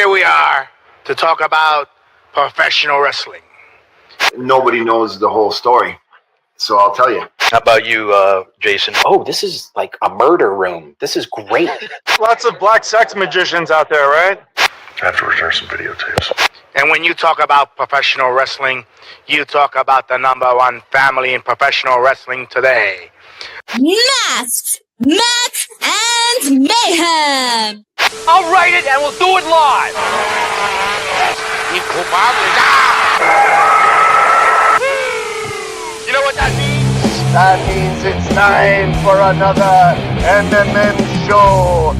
here we are to talk about professional wrestling. Nobody knows the whole story, so I'll tell you. How about you, Jason? Oh, this is like a murder room. This is great. Lots of black sex magicians out there, right? Afterwards, there are some videotapes. And when you talk about professional wrestling, you talk about the number one family in professional wrestling today. Masked, Match, and Mayhem. I'll write it and we'll do it live. You know what that means? That means it's time for another MMM show.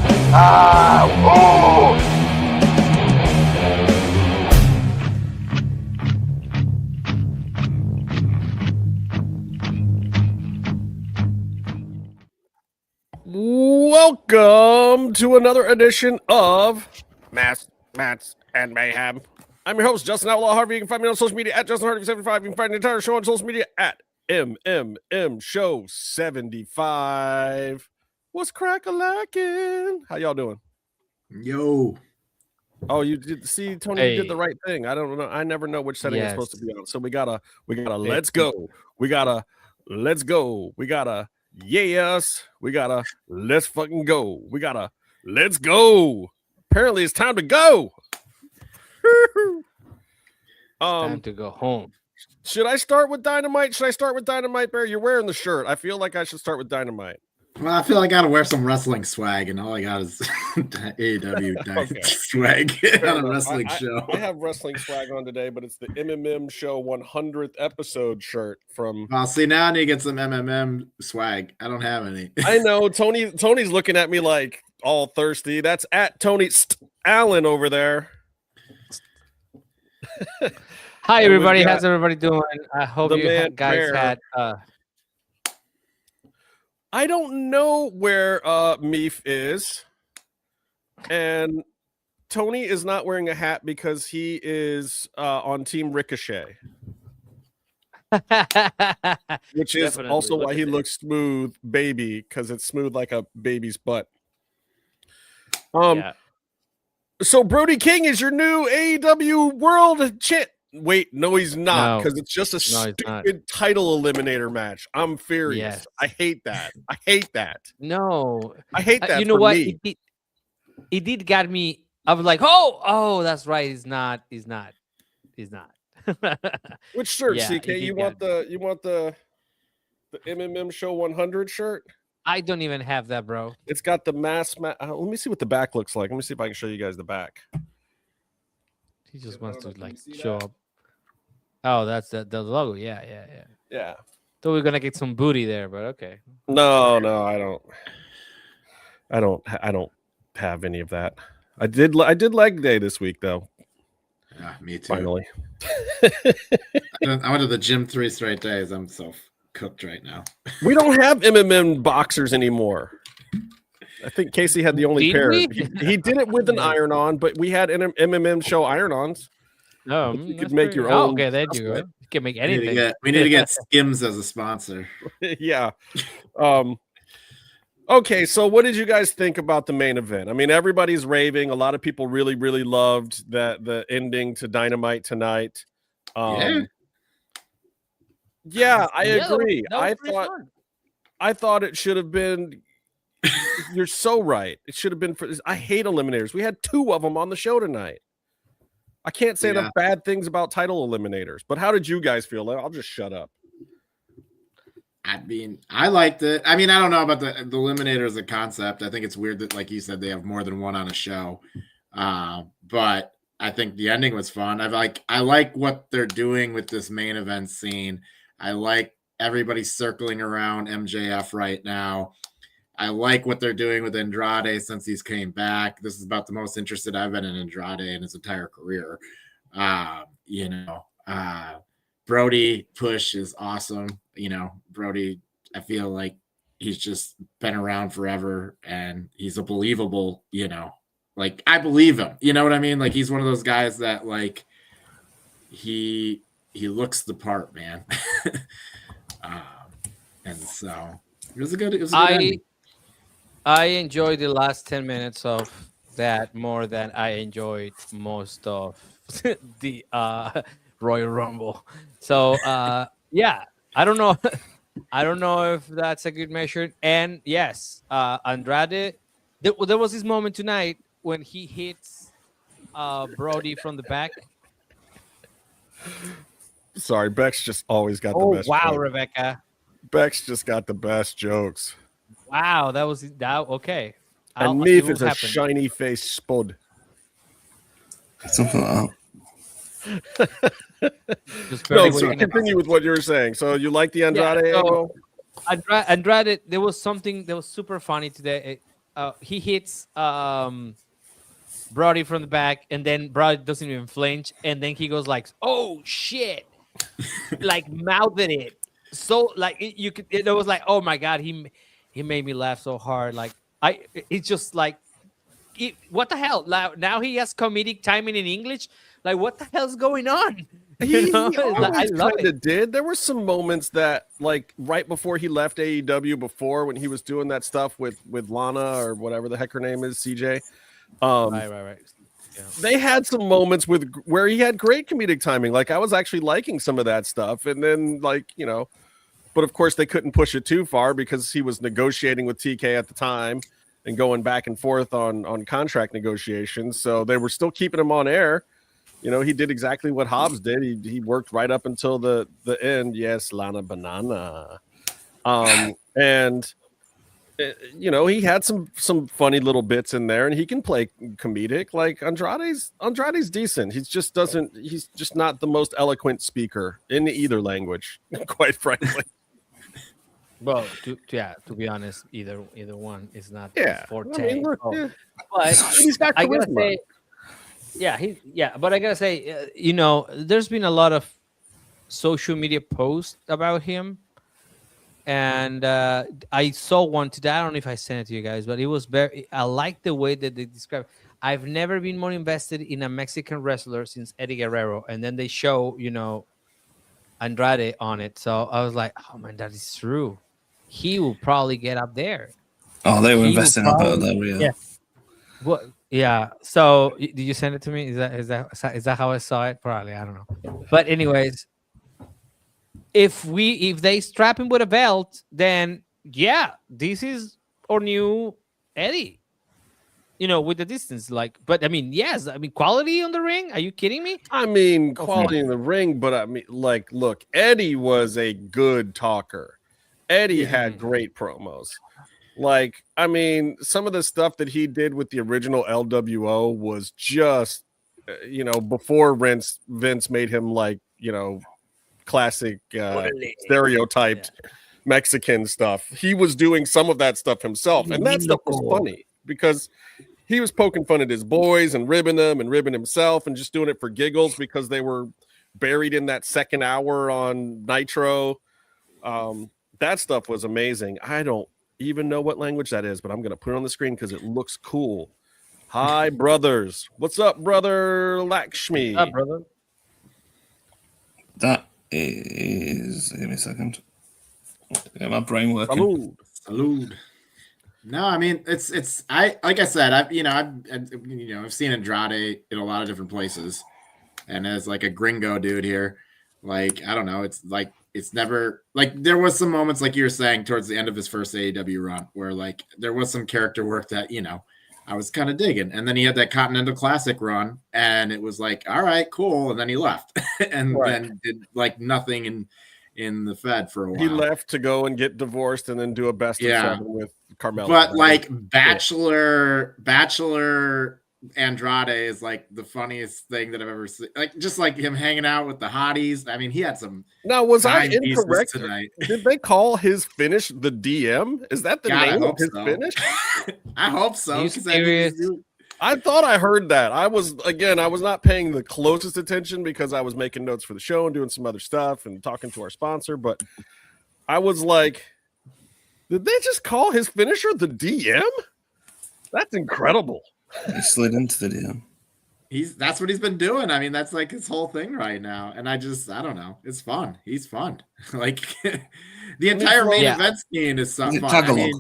Welcome to another edition of Mass, Mats, and Mayhem. I'm your host, Justin Outlaw Harvey. You can find me on social media at Justin Harvey75. You can find the entire show on social media at MMMshow75. What's crack-a-lackin'? How y'all doing? Yo. Oh, you did see, Tony, you did the right thing. I don't know. I never know which setting it's supposed to be on. So we gotta let's go. We gotta let's go. We gotta yes. We gotta let's fucking go. We gotta let's go. Apparently it's time to go. Time to go home. Should I start with Dynamite? Should I start with Dynamite, Bear? You're wearing the shirt. I feel like I should start with Dynamite. Well, I feel like I gotta wear some wrestling swag, and all I got is AEW swag on a wrestling show. I have wrestling swag on today, but it's the MMM Show 100th episode shirt from. Well, see, now I need to get some MMM swag. I don't have any. I know Tony's looking at me like all thirsty. That's at Tony Allen over there. Hi, everybody. How's everybody doing? I hope you guys had. I don't know where Meef is, and Tony is not wearing a hat because he is on Team Ricochet, which is also why he looks smooth, baby, because it's smooth like a baby's butt. So Brody King is your new AEW World Champ. Wait, no, he's not, because it's just a stupid title eliminator match. I'm furious. Yes. I hate that. I hate that. No, I hate that. You know what? It did get me. I was like, oh, that's right. He's not. Which shirt, CK? You want the MMM Show 100 shirt? I don't even have that, bro. It's got the let me see what the back looks like. Let me see if I can show you guys the back. He just wants to like show up. Oh, that's the logo. Yeah. Thought we were gonna get some booty there, but okay. No, I don't have any of that. I did leg day this week though. Yeah, me too. Finally. I went to the gym 3 straight days. I'm so cooked right now. We don't have MMM boxers anymore. I think Casey had the only pair. He did it with an iron-on, but we had MMM Show iron-ons. No, you could make your own. Okay, there you go. You can make anything. We need to get Skims as a sponsor. Yeah. Okay, so what did you guys think about the main event? I mean, everybody's raving. A lot of people really, really loved the ending to Dynamite tonight. I agree. I thought it should have been. You're so right. It should have been for. I hate eliminators. We had 2 of them on the show tonight. I can't say enough bad things about title eliminators. But how did you guys feel? I'll just shut up. I mean, I liked it. I mean, I don't know about the eliminator as a concept. I think it's weird that, like you said, they have more than one on a show. But I think the ending was fun. I like what they're doing with this main event scene. I like everybody circling around MJF right now. I like what they're doing with Andrade since he's came back. This is about the most interested I've been in Andrade in his entire career. Brody push is awesome. Brody, I feel like he's just been around forever and he's a believable, like I believe him. You know what I mean? Like he's one of those guys that like he looks the part, man. And so it was a good ending. I enjoyed the last 10 minutes of that more than I enjoyed most of the Royal Rumble. So yeah, I don't know. I don't know if that's a good measure. And yes, Andrade, there was this moment tonight when he hits Brody from the back. Sorry, Beck's just always got the best. Wow, jokes. Rebecca. Beck's just got the best jokes. Wow, that was that. Okay. And Meef is a shiny face spud. Something like that. No, so continue with what you were saying. So you like the Andrade angle? Andrade, there was something that was super funny today. He hits Brody from the back, and then Brody doesn't even flinch, and then he goes like, "Oh shit!" like mouthing it. So like you could, it was like, "Oh my god!" He made me laugh so hard. Like it's just like, what the hell? Now he has comedic timing in English. Like what the hell's going on? He always kind of did. There were some moments that, like, right before he left AEW, before when he was doing that stuff with Lana or whatever the heck her name is, CJ. Right. Yeah. They had some moments where he had great comedic timing. Like I was actually liking some of that stuff, and then but of course they couldn't push it too far because he was negotiating with TK at the time and going back and forth on contract negotiations. So they were still keeping him on air. He did exactly what Hobbs did. He worked right up until the end. Yes, Lana Banana. And he had some funny little bits in there, and he can play comedic. Like Andrade's decent. He's just not the most eloquent speaker in either language, quite frankly. Well, to be honest, either one is not forte. I mean, but he's got I gotta charisma. say, but I gotta say, there's been a lot of social media posts about him, and I saw one today. I don't know if I sent it to you guys, but it was I like the way that they describe. I've never been more invested in a Mexican wrestler since Eddie Guerrero, and then they show Andrade on it. So I was like, oh man, that is true. He will probably get up there. Oh, they were investing up at that, yeah. What? Yeah. So did you send it to me? Is that how I saw it? Probably. I don't know. But anyways, if they strap him with a belt, then this is our new Eddie. With the distance, but I mean, yes, I mean, quality on the ring. Are you kidding me? I mean, quality in the ring, but I mean, look, Eddie was a good talker. Eddie had great promos. I mean, some of the stuff that he did with the original LWO was just, before Vince made him classic stereotyped Mexican stuff. He was doing some of that stuff himself, and that stuff was funny because he was poking fun at his boys and ribbing them and ribbing himself and just doing it for giggles because they were buried in that second hour on Nitro. That stuff was amazing. I don't even know what language that is, but I'm going to put it on the screen because it looks cool. Hi, brothers. What's up, brother Lakshmi? What's up, brother? That is... Give me a second. Get my brain working. Salud. No, I mean it's like I said, I've seen Andrade in a lot of different places, and as like a gringo dude here, I don't know, it's never there was some moments like you were saying towards the end of his first AEW run where there was some character work that I was kind of digging, and then he had that Continental Classic run, and it was like, all right, cool, and then he left, and then did nothing in the Fed for a while. He left to go and get divorced and then do a best of 7 with Carmella. But Bachelor Andrade is the funniest thing that I've ever seen. Just him hanging out with the hotties. I mean, he had some. Now, was I incorrect tonight? Did they call his finish the DM? Is that the name of his finish? I hope so. I thought I heard that. I was not paying the closest attention because I was making notes for the show and doing some other stuff and talking to our sponsor. But I was like, did they just call his finisher the DM? That's incredible. He slid into the DM. That's what he's been doing. I mean, that's his whole thing right now. And I don't know. It's fun. He's fun. The entire main event scene is fun. I mean,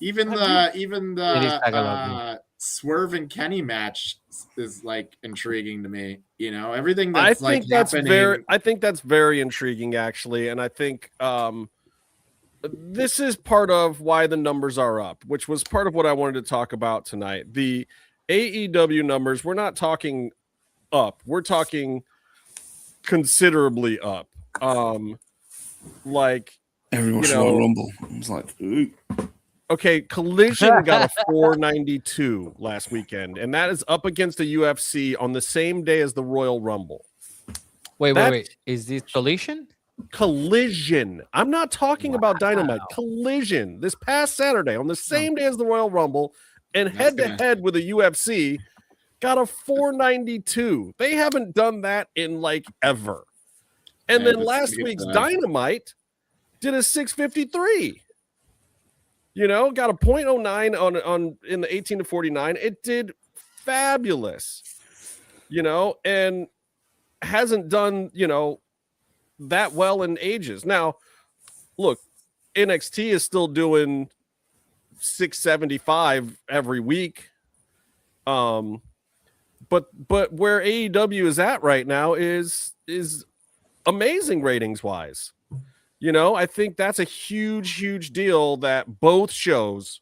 even the Swerve and Kenny match is like intriguing to me. Everything that's happening. I think that's very intriguing, actually, and I think this is part of why the numbers are up, which was part of what I wanted to talk about tonight. The AEW numbers, we're not talking up, we're talking considerably up. Like everyone's Royal Rumble. I was like, ooh. Okay, Collision got a 492 last weekend, and that is up against the UFC on the same day as the Royal Rumble. Wait. Is this Collision? Collision. I'm not talking about Dynamite. Collision. This past Saturday on the same day as the Royal Rumble and head-to-head with the UFC got a 492. They haven't done that in like ever. And then last week's Dynamite did a 653. Got a 0.09 on in the 18 to 49. It did fabulous. And hasn't done, that well in ages. Now, look, NXT is still doing 675 every week. But where AEW is at right now is amazing ratings wise. I think that's a huge deal that both shows,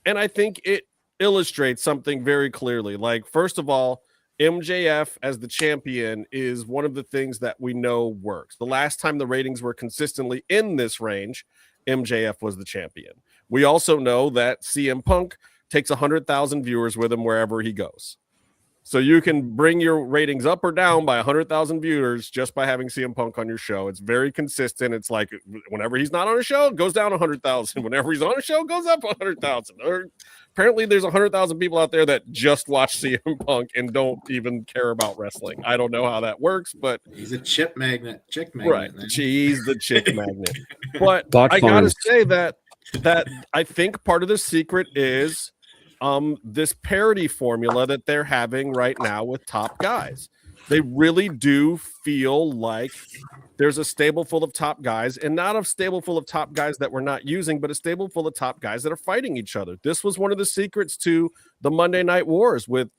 and I think it illustrates something very clearly. Like, first of all, MJF as the champion is one of the things that we know works. The last time the ratings were consistently in this range, MJF was the champion. We also know that CM Punk takes 100,000 viewers with him wherever he goes. So you can bring your ratings up or down by 100,000 viewers just by having CM Punk on your show. It's very consistent. It's like whenever he's not on a show, it goes down 100,000. Whenever he's on a show, it goes up 100,000. Or apparently there's 100,000 people out there that just watch CM Punk and don't even care about wrestling. I don't know how that works, but he's a chick magnet. Right. He's the chick magnet. But I got to say that I think part of the secret is this parity formula that they're having right now with top guys. They really do feel like there's a stable full of top guys, and not a stable full of top guys that we're not using, but a stable full of top guys that are fighting each other. This was one of the secrets to the Monday Night Wars with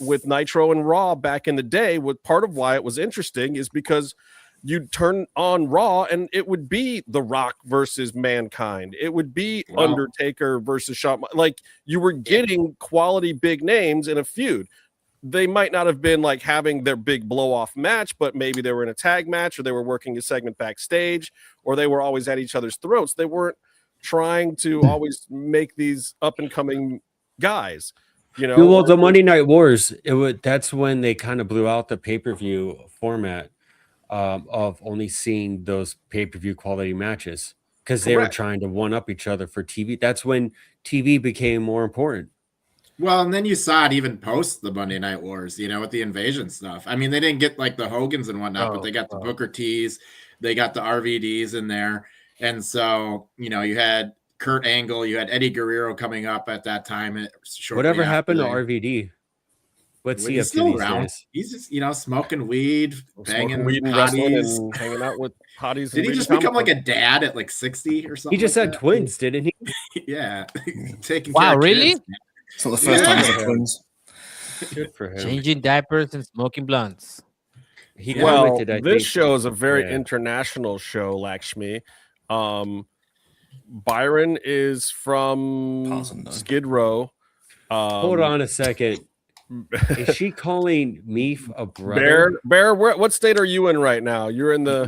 Nitro and Raw back in the day. With part of why it was interesting is because you'd turn on Raw and it would be The Rock versus Mankind. It would be Undertaker versus Shawn. Like, you were getting quality big names in a feud. They might not have been like having their big blow off match, but maybe they were in a tag match, or they were working a segment backstage, or they were always at each other's throats. They weren't trying to always make these up and coming guys. Well, the Monday Night Wars, that's when they kind of blew out the pay-per-view format. Of only seeing those pay-per-view quality matches, because they were trying to one-up each other for TV. That's when TV became more important. Well, and then you saw it even post the Monday Night Wars, with the invasion stuff. I mean, they didn't get like the Hogans and whatnot, but they got the Booker T's, they got the RVDs in there. And so, you had Kurt Angle, you had Eddie Guerrero coming up at that time. Whatever happened to RVD? What's he up to these days? He's just, smoking weed, banging weed, and and hanging out with hotties. Did he just become like a dad at like 60 or something? He just had twins, didn't he? Yeah. Taking wow, really? Kids. It's not the first time he's had twins. Good for him. Changing diapers and smoking blunts. This show is a very international show, Lakshmi. Byron is from Skid Row. Hold on a second. Is she calling Meef a brother? Bear, what state are you in right now? You're in the.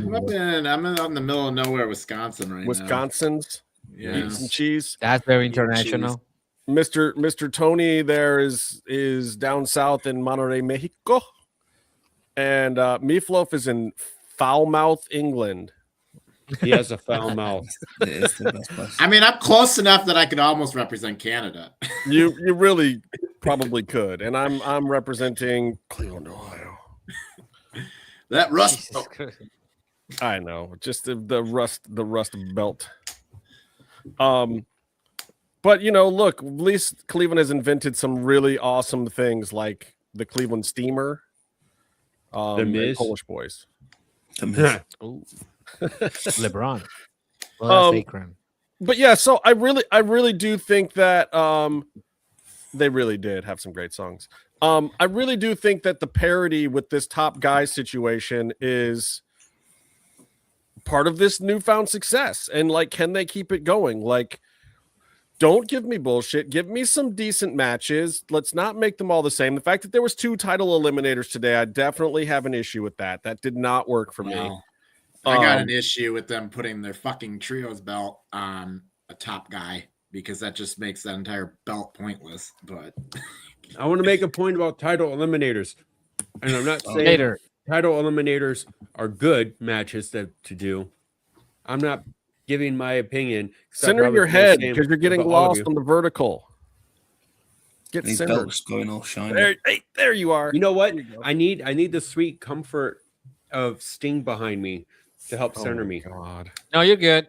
I'm in the middle of nowhere, Wisconsin right now. Wisconsin's. Yeah. Eat some cheese. That's very international. Mr. Tony there is down south in Monterrey, Mexico, and Meefloaf is in Foulmouth, England. He has a foul mouth. I mean, I'm close enough that I could almost represent Canada. You really probably could, and I'm representing Cleveland, Ohio. That rust. I know, just the rust belt. But look, at least Cleveland has invented some really awesome things, like the Cleveland Steamer, the Miz, Polish boys, the Miz. LeBron. Well, that's Akron. But yeah, so I really do think that They really did have some great songs. I really do think that the parody with this top guy situation is part of this newfound success. And like, can they keep it going? Like, don't give me bullshit. Give me some decent matches. Let's not make them all the same. The fact that there was 2 title eliminators today, I definitely have an issue with that. That did not work for me. I got an issue with them putting their fucking trios belt on a top guy because that just makes that entire belt pointless. But I want to make a point about title eliminators. And I'm not saying title eliminators are good matches to do. I'm not giving my opinion. Center your head because you're getting lost on the vertical. Get These centered. belts going all shiny. There you are. You know what? I need the sweet comfort of Sting behind me to help center me. God. No, you're good.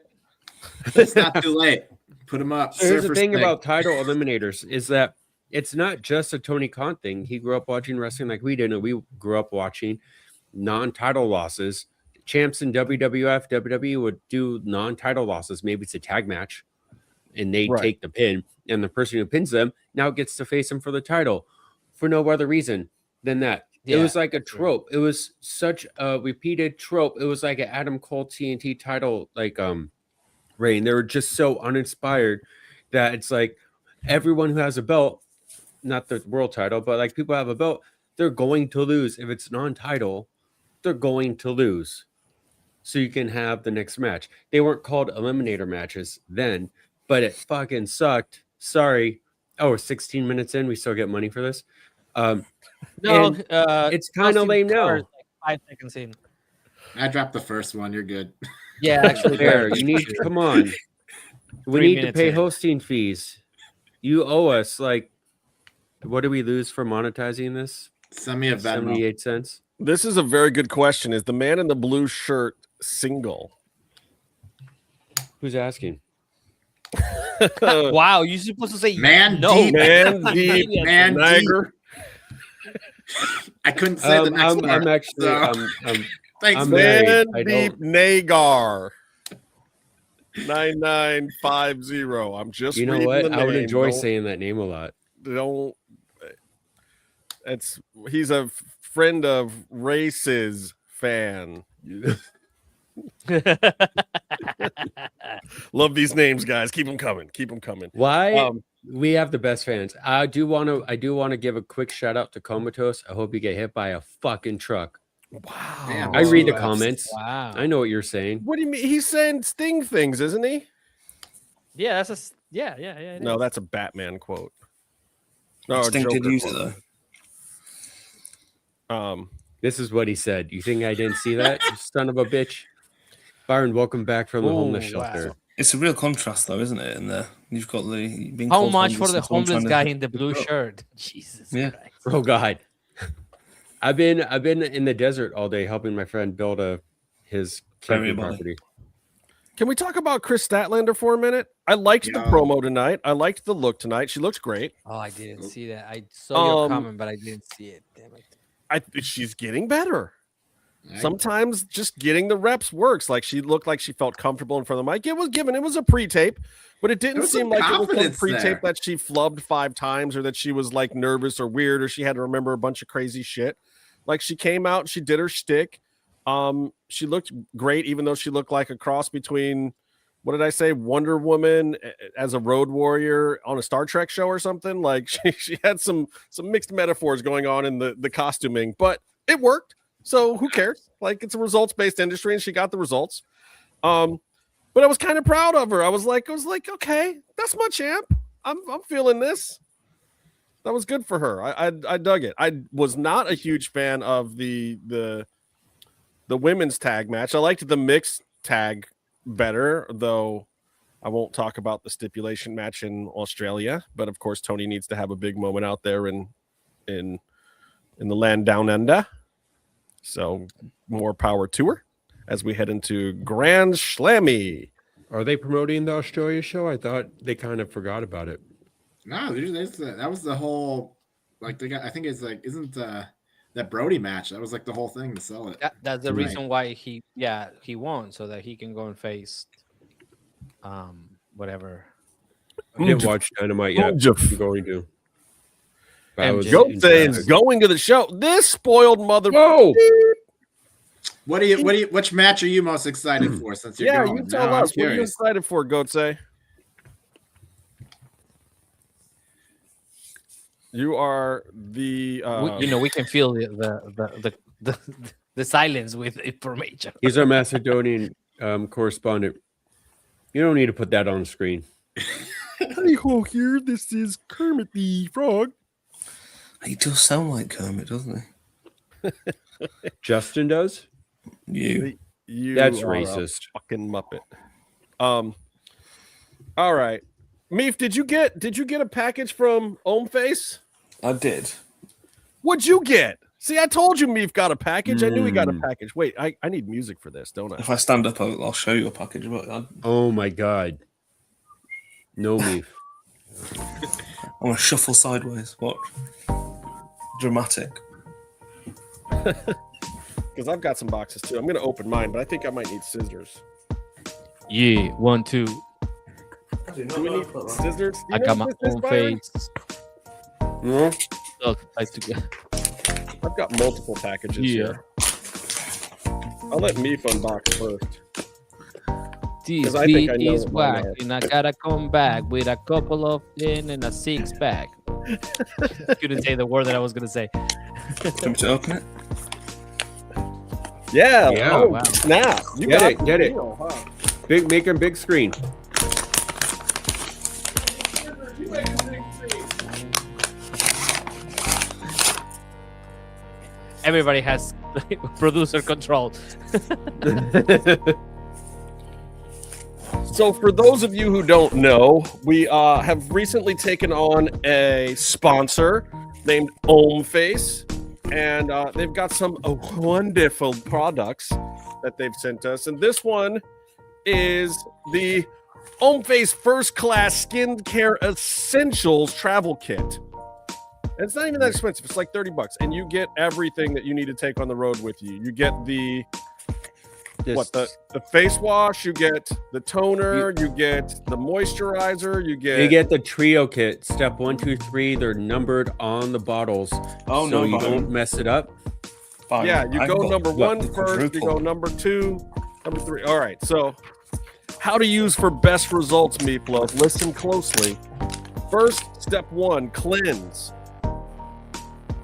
It's not too late. Put him up. So here's the thing about title eliminators is that it's not just a Tony Khan thing. He grew up watching wrestling like we did, and we grew up watching non-title losses. Champs in WWF, WWE would do non-title losses. Maybe it's a tag match, and they take the pin, and the person who pins them now gets to face them for the title for no other reason than that. It was like a trope. It was such a repeated trope. It was like an Adam Cole TNT title reign. They were just so uninspired that it's like everyone who has a belt, not the world title, but like people have a belt, they're going to lose. If it's non-title, they're going to lose. So you can have the next match. They weren't called eliminator matches then, but it fucking sucked. Sorry. Oh, we're 16 minutes in. We still get money for this. No, it's kind of lame now. Like 5 seconds in. I dropped the first one. You're good. Yeah, actually, there. You need. Come on. We need to pay hosting fees. You owe us like. What do we lose for monetizing this? Send me a Venmo. 78 cents. This is a very good question. Is the man in the blue shirt single? Who's asking? Wow, you're supposed to say man no. Deep. Man deep. Man Niagara. I couldn't say the next I'm actually. Thanks, I'm Man married. deep Nagar. 9950. I'm just. You know reading what? the I would name. enjoy saying that name a lot. He's a friend of Race's fan. Love these names, guys. Keep them coming. Keep them coming. Why? We have the best fans. I do want to give a quick shout out to Comatose. I hope you get hit by a fucking truck. Wow. Damn, I read the comments. Wow. I know what you're saying. What do you mean? He's saying Sting things, isn't he? Yeah, that's a yeah. No, that's a Batman quote. No, Sting did use it though. This is what he said. You think I didn't see that? You son of a bitch. Byron, welcome back from the homeless shelter. Wow. It's a real contrast, though, isn't it? And you've got the how much for the homeless guy in the blue shirt? Jesus Christ. Oh God. I've been in the desert all day helping my friend build his camping property. Can we talk about Chris Statlander for a minute? I liked the promo tonight. I liked the look tonight. She looks great. Oh, I didn't see that. I saw your comment, but I didn't see it. Damn it. She's getting better. Sometimes just getting the reps works. Like she looked like she felt comfortable in front of the mic. It was a pre-tape, but it didn't seem like it was some pre-tape that she flubbed 5 times or that she was like nervous or weird or she had to remember a bunch of crazy shit. Like she came out, she did her shtick. She looked great, even though she looked like a cross between, what did I say, Wonder Woman as a road warrior on a Star Trek show or something. Like she had some mixed metaphors going on in the costuming, but it worked. So who cares? Like it's a results-based industry, and she got the results. But I was kind of proud of her. I was like, okay, that's my champ. I'm feeling this. That was good for her. I dug it. I was not a huge fan of the women's tag match. I liked the mixed tag better, though I won't talk about the stipulation match in Australia. But of course, Tony needs to have a big moment out there in the land down under. So more power to her as we head into Grand Slammy. Are they promoting the Australia show? I thought they kind of forgot about it. No, that was the whole like they got. I think it's like isn't that Brody match? That was like the whole thing to sell it. That's the reason why he won, so that he can go and face whatever. I didn't watch Dynamite yet. I'm going to. Goat is going to the show. This spoiled mother. Whoa. Which match are you most excited for? Since you're going, you tell us. What are you excited for, Goat? You are the. We can feel the silence with information. He's our Macedonian correspondent. You don't need to put that on the screen. Hey ho, here. This is Kermit the Frog. He does sound like Kermit, doesn't he? Justin does. You That's racist. Fucking Muppet. All right. Meef, did you get a package from Omeface? I did. What'd you get? See, I told you Meef got a package. I knew he got a package. Wait, I need music for this, don't I? If I stand up, I'll show you a package. Oh my god. No Meef. I'm gonna shuffle sideways. Watch. Dramatic. Because I've got some boxes too. I'm gonna open mine, but I think I might need scissors. Yeah, 1, 2. Do we need scissors? I got my own face. No. I've got multiple packages here. I'll let Meef unbox first. This beat is whack, and I gotta come back with a couple of in and a 6-pack. Couldn't say the word that I was gonna say. Can we open it? Yeah. Oh, wow. Snap. You get it. Make a big screen. Everybody has producer control. So for those of you who don't know, we have recently taken on a sponsor named Omeface, and they've got some wonderful products that they've sent us. And this one is the Omeface First Class Skincare Essentials Travel Kit. It's not even that expensive. It's like $30, and you get everything that you need to take on the road with you. You get the face wash, you get the toner, you get the moisturizer, you get the trio kit. Step 1, 2, 3. They're numbered on the bottles. Oh, so no, you don't mess it up. Fine. Yeah, you go number 1 first, you go number 2, number 3. All right, so how to use for best results, Meefloaf. Listen closely. First, step 1, cleanse.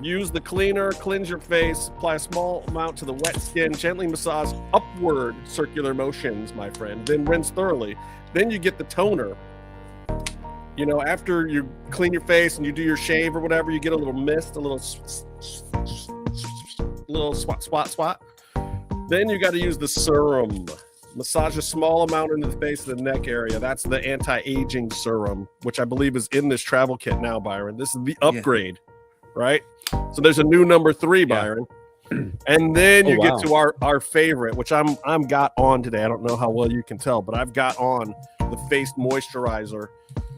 Use the cleaner, cleanse your face, apply a small amount to the wet skin, gently massage upward circular motions, my friend, then rinse thoroughly. Then you get the toner. You know, after you clean your face and you do your shave or whatever, you get a little mist, a little swat. Then you got to use the serum. Massage a small amount into the face and the neck area. That's the anti-aging serum, which I believe is in this travel kit now, Byron. This is the upgrade, right? So there's a new number 3, Byron. And then you get to our favorite, which I'm got on today. I don't know how well you can tell, but I've got on the face moisturizer.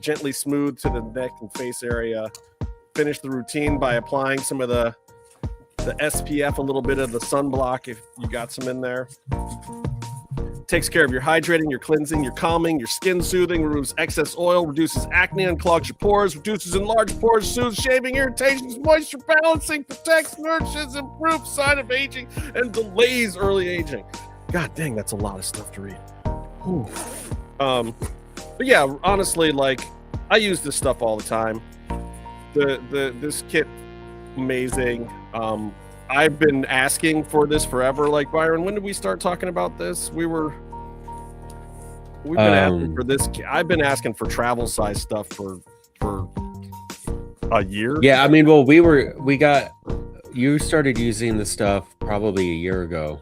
Gently smooth to the neck and face area. Finish the routine by applying some of the SPF, a little bit of the sunblock if you got some in there. Takes care of your hydrating, your cleansing, your calming, your skin soothing, removes excess oil, reduces acne, unclogs your pores, reduces enlarged pores, soothes shaving, irritations, moisture balancing, protects, nourishes, improves sign of aging, and delays early aging. God dang, that's a lot of stuff to read. But yeah, honestly, like, I use this stuff all the time. This kit, amazing. I've been asking for this forever. Like, Byron, when did we start talking about this? We've been asking for this. I've been asking for travel size stuff for a year. Yeah, I mean, well, you started using the stuff probably a year ago.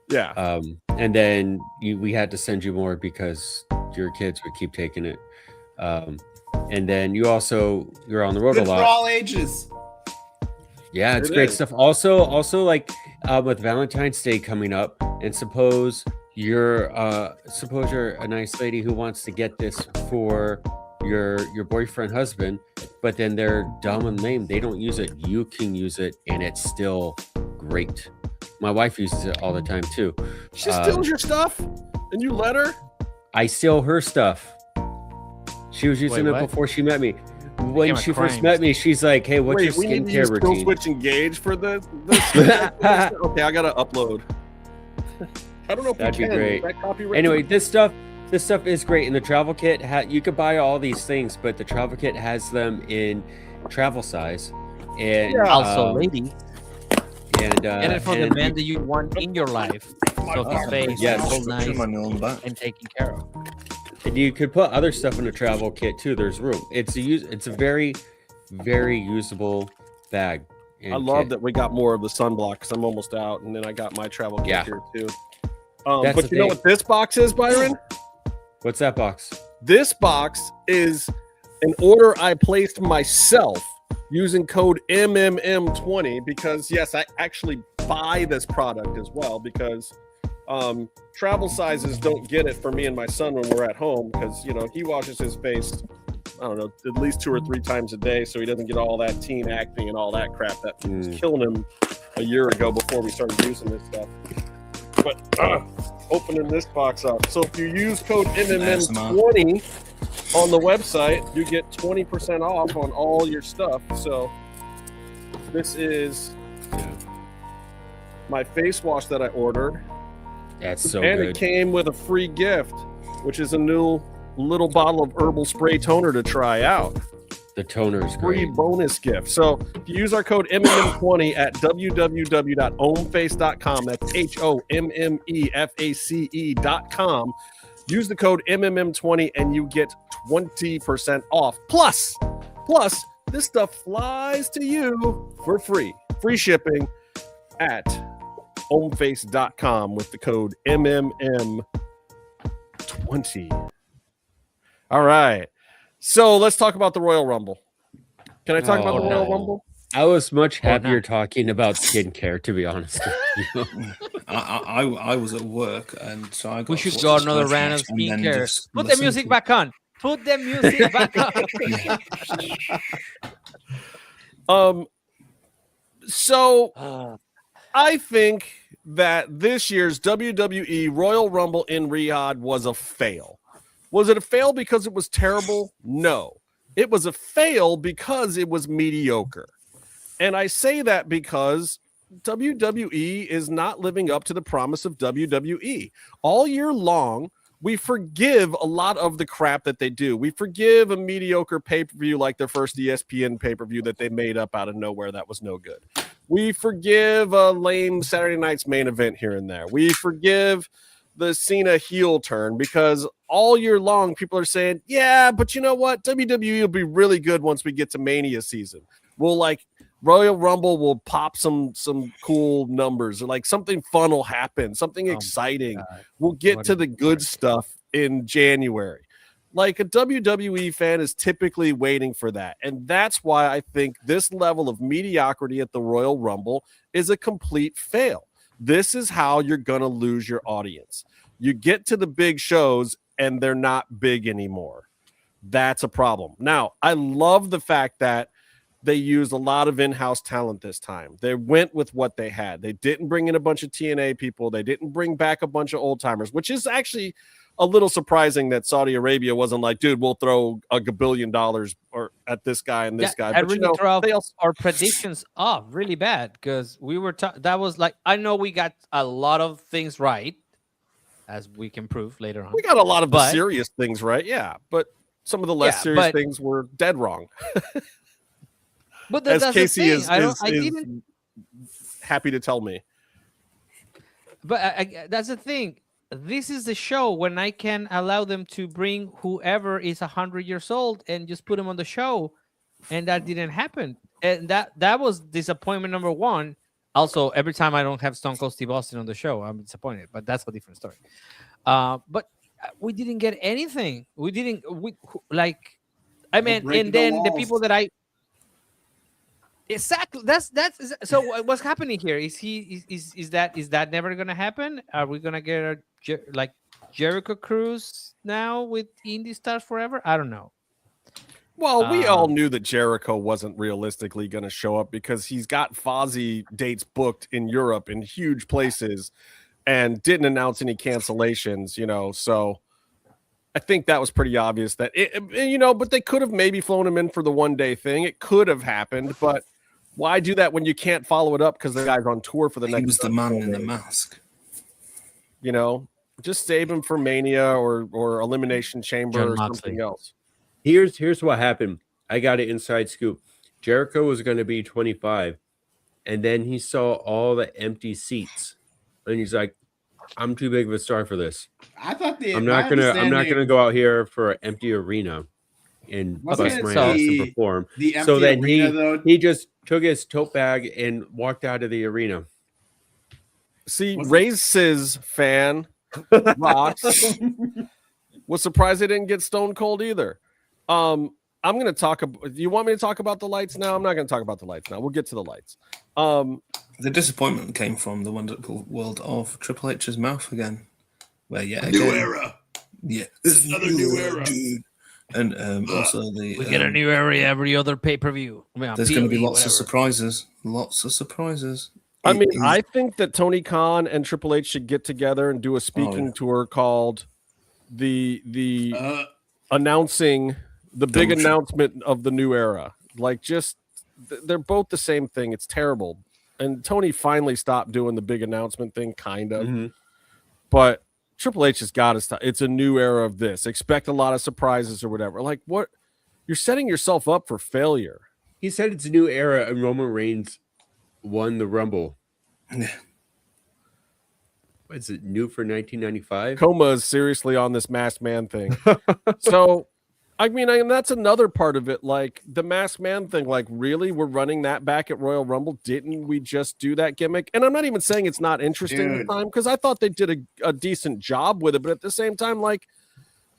Yeah. And then we had to send you more because your kids would keep taking it. And then you're on the road a lot. For all ages. Yeah, it's great stuff. Also, like with Valentine's Day coming up, and suppose you're a nice lady who wants to get this for your boyfriend, husband, but then they're dumb and lame. They don't use it. You can use it, and it's still great. My wife uses it all the time too. She steals your stuff, and you let her? I steal her stuff. She was using it before she met me. when she first met me, she's like, "Hey, what's your skincare routine?" Still switch engage for this. Okay, I gotta upload. I don't know if that'd be can. great. Anyway, this stuff is great. And the travel kit, you could buy all these things, but the travel kit has them in travel size, and also lady. And get it from the man that you want in your life, so his face is nice and taken care of. And you could put other stuff in a travel kit too. There's room. It's a very, very usable bag. I love that we got more of the sunblock because I'm almost out, and then I got my travel kit here too. But you know what this box is, Byron? What's that box? This box is an order I placed myself using code MMM20 because yes, I actually buy this product as well because travel sizes don't get it for me and my son when we're at home because he washes his face, I don't know, at least 2 or 3 times a day, so he doesn't get all that teen acne and all that crap that was killing him a year ago before we started using this stuff. But opening this box up, so if you use code MMM20 on the website, you get 20% off on all your stuff. So this is my face wash that I ordered. That's so and good. It came with a free gift, which is a new little bottle of herbal spray toner to try out. The toner is free great. bonus gift. So if you use our code MMM20 at www.omface.com, that's HOMMEFACE.com. Use the code MMM20 and you get 20% off. Plus, this stuff flies to you for free. Free shipping at omface.com with the code MMM20. All right. So let's talk about the Royal Rumble. Can I talk about the Royal Rumble? I was much happier talking about skincare, to be honest with you. I was at work, and so I got. We should go another round of skincare. Put the music back on. Put the music back on. So I think that this year's WWE Royal Rumble in Riyadh was a fail. Was it a fail because it was terrible? No. It was a fail because it was mediocre. And I say that because WWE is not living up to the promise of WWE. All year long, we forgive a lot of the crap that they do. We forgive a mediocre pay-per-view like their first ESPN pay-per-view that they made up out of nowhere that was no good. We forgive a lame Saturday night's main event here and there. We forgive the Cena heel turn because all year long people are saying, yeah, but you know what? WWE will be really good once we get to Mania season. We'll like Royal Rumble will pop some cool numbers or like something fun will happen, something exciting. We'll get to the good stuff in January. Like a WWE fan is typically waiting for that. And that's why I think this level of mediocrity at the Royal Rumble is a complete fail. This is how you're going to lose your audience. You get to the big shows and they're not big anymore. That's a problem. Now, I love the fact that they used a lot of in-house talent this time. They went with what they had. They didn't bring in a bunch of TNA people. They didn't bring back a bunch of old-timers, which is actually a little surprising that Saudi Arabia wasn't like, dude, we'll throw $1 billion or at this guy and this guy. I really throw our predictions off really bad because we were that was like, I know we got a lot of things right, as we can prove later on. We got a lot of the serious things right, yeah, but some of the less serious things were dead wrong. But that's Casey the thing. I didn't happy to tell me. But that's the thing. This is the show when I can allow them to bring whoever is 100 years old and just put them on the show, and that didn't happen. And that was disappointment number one. Also, every time I don't have Stone Cold Steve Austin on the show, I'm disappointed. But that's a different story. But we didn't get anything. We didn't. I mean, and then the people that I. Exactly. That's so. What's happening here? Is that never gonna happen? Are we gonna get a Jericho Cruise now with Indie Stars forever? I don't know. Well, we all knew that Jericho wasn't realistically going to show up because he's got Fozzy dates booked in Europe in huge places, and didn't announce any cancellations. So I think that was pretty obvious that but they could have maybe flown him in for the 1-day thing. It could have happened, but why do that when you can't follow it up because the guy's on tour for the next? He was the man in the mask. Just save him for Mania or Elimination Chamber John or Moxley. something else. Here's what happened. I got an inside scoop. Jericho was going to be 25, and then he saw all the empty seats, and he's like, "I'm too big of a star for this. I thought I'm not gonna go out here for an empty arena and bust my ass and perform." So then he just took his tote bag and walked out of the arena. See, Race's fan Ross was surprised they didn't get Stone Cold either. I'm going to talk about. Do you want me to talk about the lights now? I'm not going to talk about the lights now. We'll get to the lights. The disappointment came from the wonderful world of Triple H's mouth again, where new era. Yeah, this is another new era, dude. And also we get a new era every other pay-per-view. There's going to be lots of surprises. Lots of surprises. I mean, I think that Tony Khan and Triple H should get together and do a speaking tour called the announcing the big announcement of the new era. Like, just they're both the same thing. It's terrible. And Tony finally stopped doing the big announcement thing, kind of. But Triple H has got to stop. It's a new era of this. Expect a lot of surprises or whatever. Like, what? You're setting yourself up for failure. He said it's a new era, and Roman Reigns won the Rumble. Is it new for 1995? Coma is seriously on this Masked Man thing. So, I mean, and that's another part of it. Like, the Masked Man thing, like, really? We're running that back at Royal Rumble? Didn't we just do that gimmick? And I'm not even saying it's not interesting at the time, because I thought they did a decent job with it. But at the same time, like,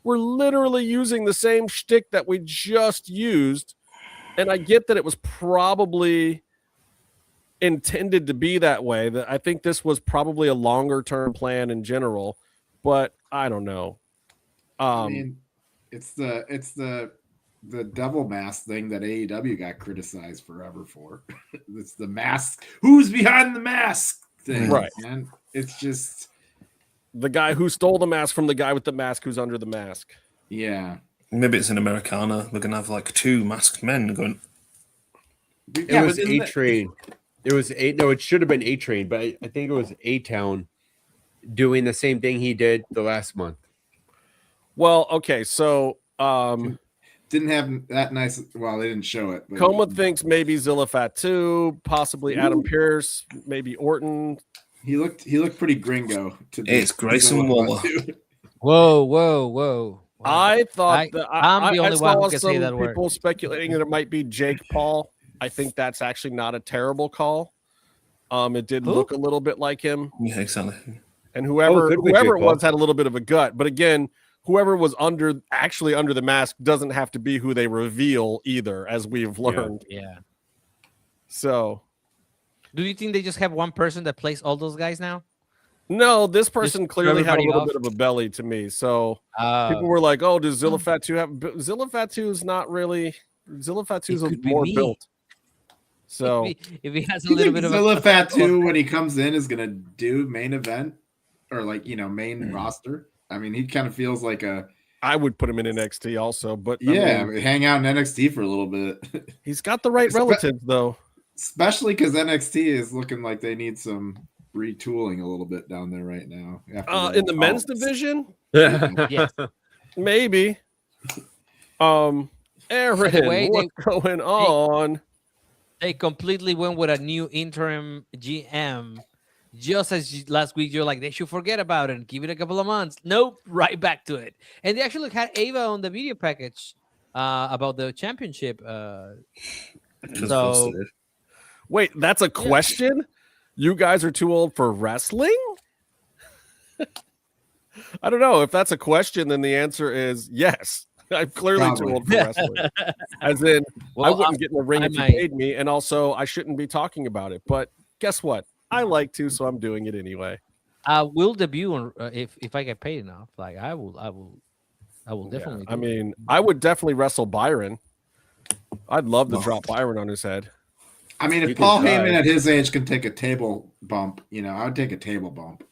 we're literally using the same shtick that we just used. And I get that it was probably intended to be that way. That I think this was probably a longer term plan in general, but I don't know. I mean, it's the devil mask thing that AEW got criticized forever for. It's the mask. Who's behind the mask thing, right? And it's just the guy who stole the mask from the guy with the mask who's under the mask. Yeah. Maybe it's an Americana. We're gonna have like two masked men going. It was A-Train. It was it should have been A-Train, but I think it was A-Town doing the same thing he did the last month. Well, okay, so didn't have that nice. Well, they didn't show it. Coma thinks maybe Zilla Fatu, possibly Adam Pearce, maybe Orton. He looked pretty Gringo. It's Grayson Waller. Whoa. I thought I'm the only one who can some say that word. People speculating that it might be Jake Paul. I think that's actually not a terrible call. It did look a little bit like him. Yeah, exactly. And whoever it was had a little bit of a gut. But again, whoever was actually under the mask doesn't have to be who they reveal either, as we've learned. Yeah. So, do you think they just have one person that plays all those guys now? No, this person Just clearly had a little everybody bit of a belly to me. So people were like, "Oh, does Zilla Fatu have?" Zilla Fatu is not really. Zilla Fatu is more built. So if he has a little bit of Zilla Fatu when he comes in is gonna do main event or main roster. I mean, he kind of feels like I would put him in NXT also, but hang out in NXT for a little bit. He's got the right relatives though, especially because NXT is looking like they need some retooling a little bit down there right now. In the men's division, yes, maybe. Aaron, what's going on? They completely went with a new interim GM. Just as last week, you're like, they should forget about it and give it a couple of months. Nope, right back to it. And they actually had Ava on the video package about the championship. So, wait, that's a question? You guys are too old for wrestling? I don't know. If that's a question, then the answer is yes. I'm clearly too old for wrestling. As in, I wouldn't get in the ring if you paid me, and also I shouldn't be talking about it. But guess what? I like to, so I'm doing it anyway. I will debut on if I get paid enough. Like I will definitely. I mean, I would definitely wrestle Byron. I'd love to drop Byron on his head. I mean, if Paul Heyman at his age can take a table bump, I would take a table bump.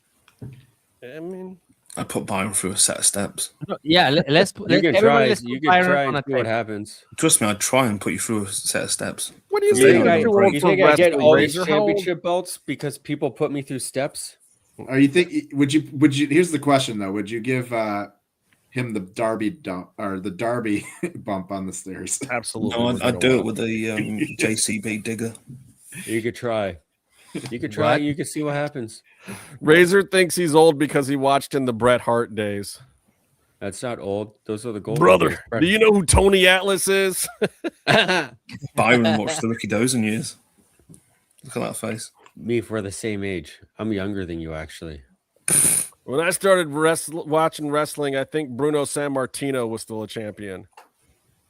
I mean, I put Byron through a set of steps. Yeah, let's You can try. You can try on and see what happens. Trust me, I'd try and put you through a set of steps. What do you think? You think I get all these championship belts because people put me through steps? Or you think would you? Here's the question though: would you give him the Darby dump or the Darby bump on the stairs? Absolutely. No, I'd do it with the JCB digger. You could try. You could try. You could see what happens. Razor thinks he's old because he watched in the Bret Hart days. That's not old. Those are the gold. Brother, do you know who Tony Atlas is? Byron watched the Ricky Dozen years. Look at that face. Me, we're the same age. I'm younger than you, actually. When I started watching wrestling, I think Bruno Sammartino was still a champion.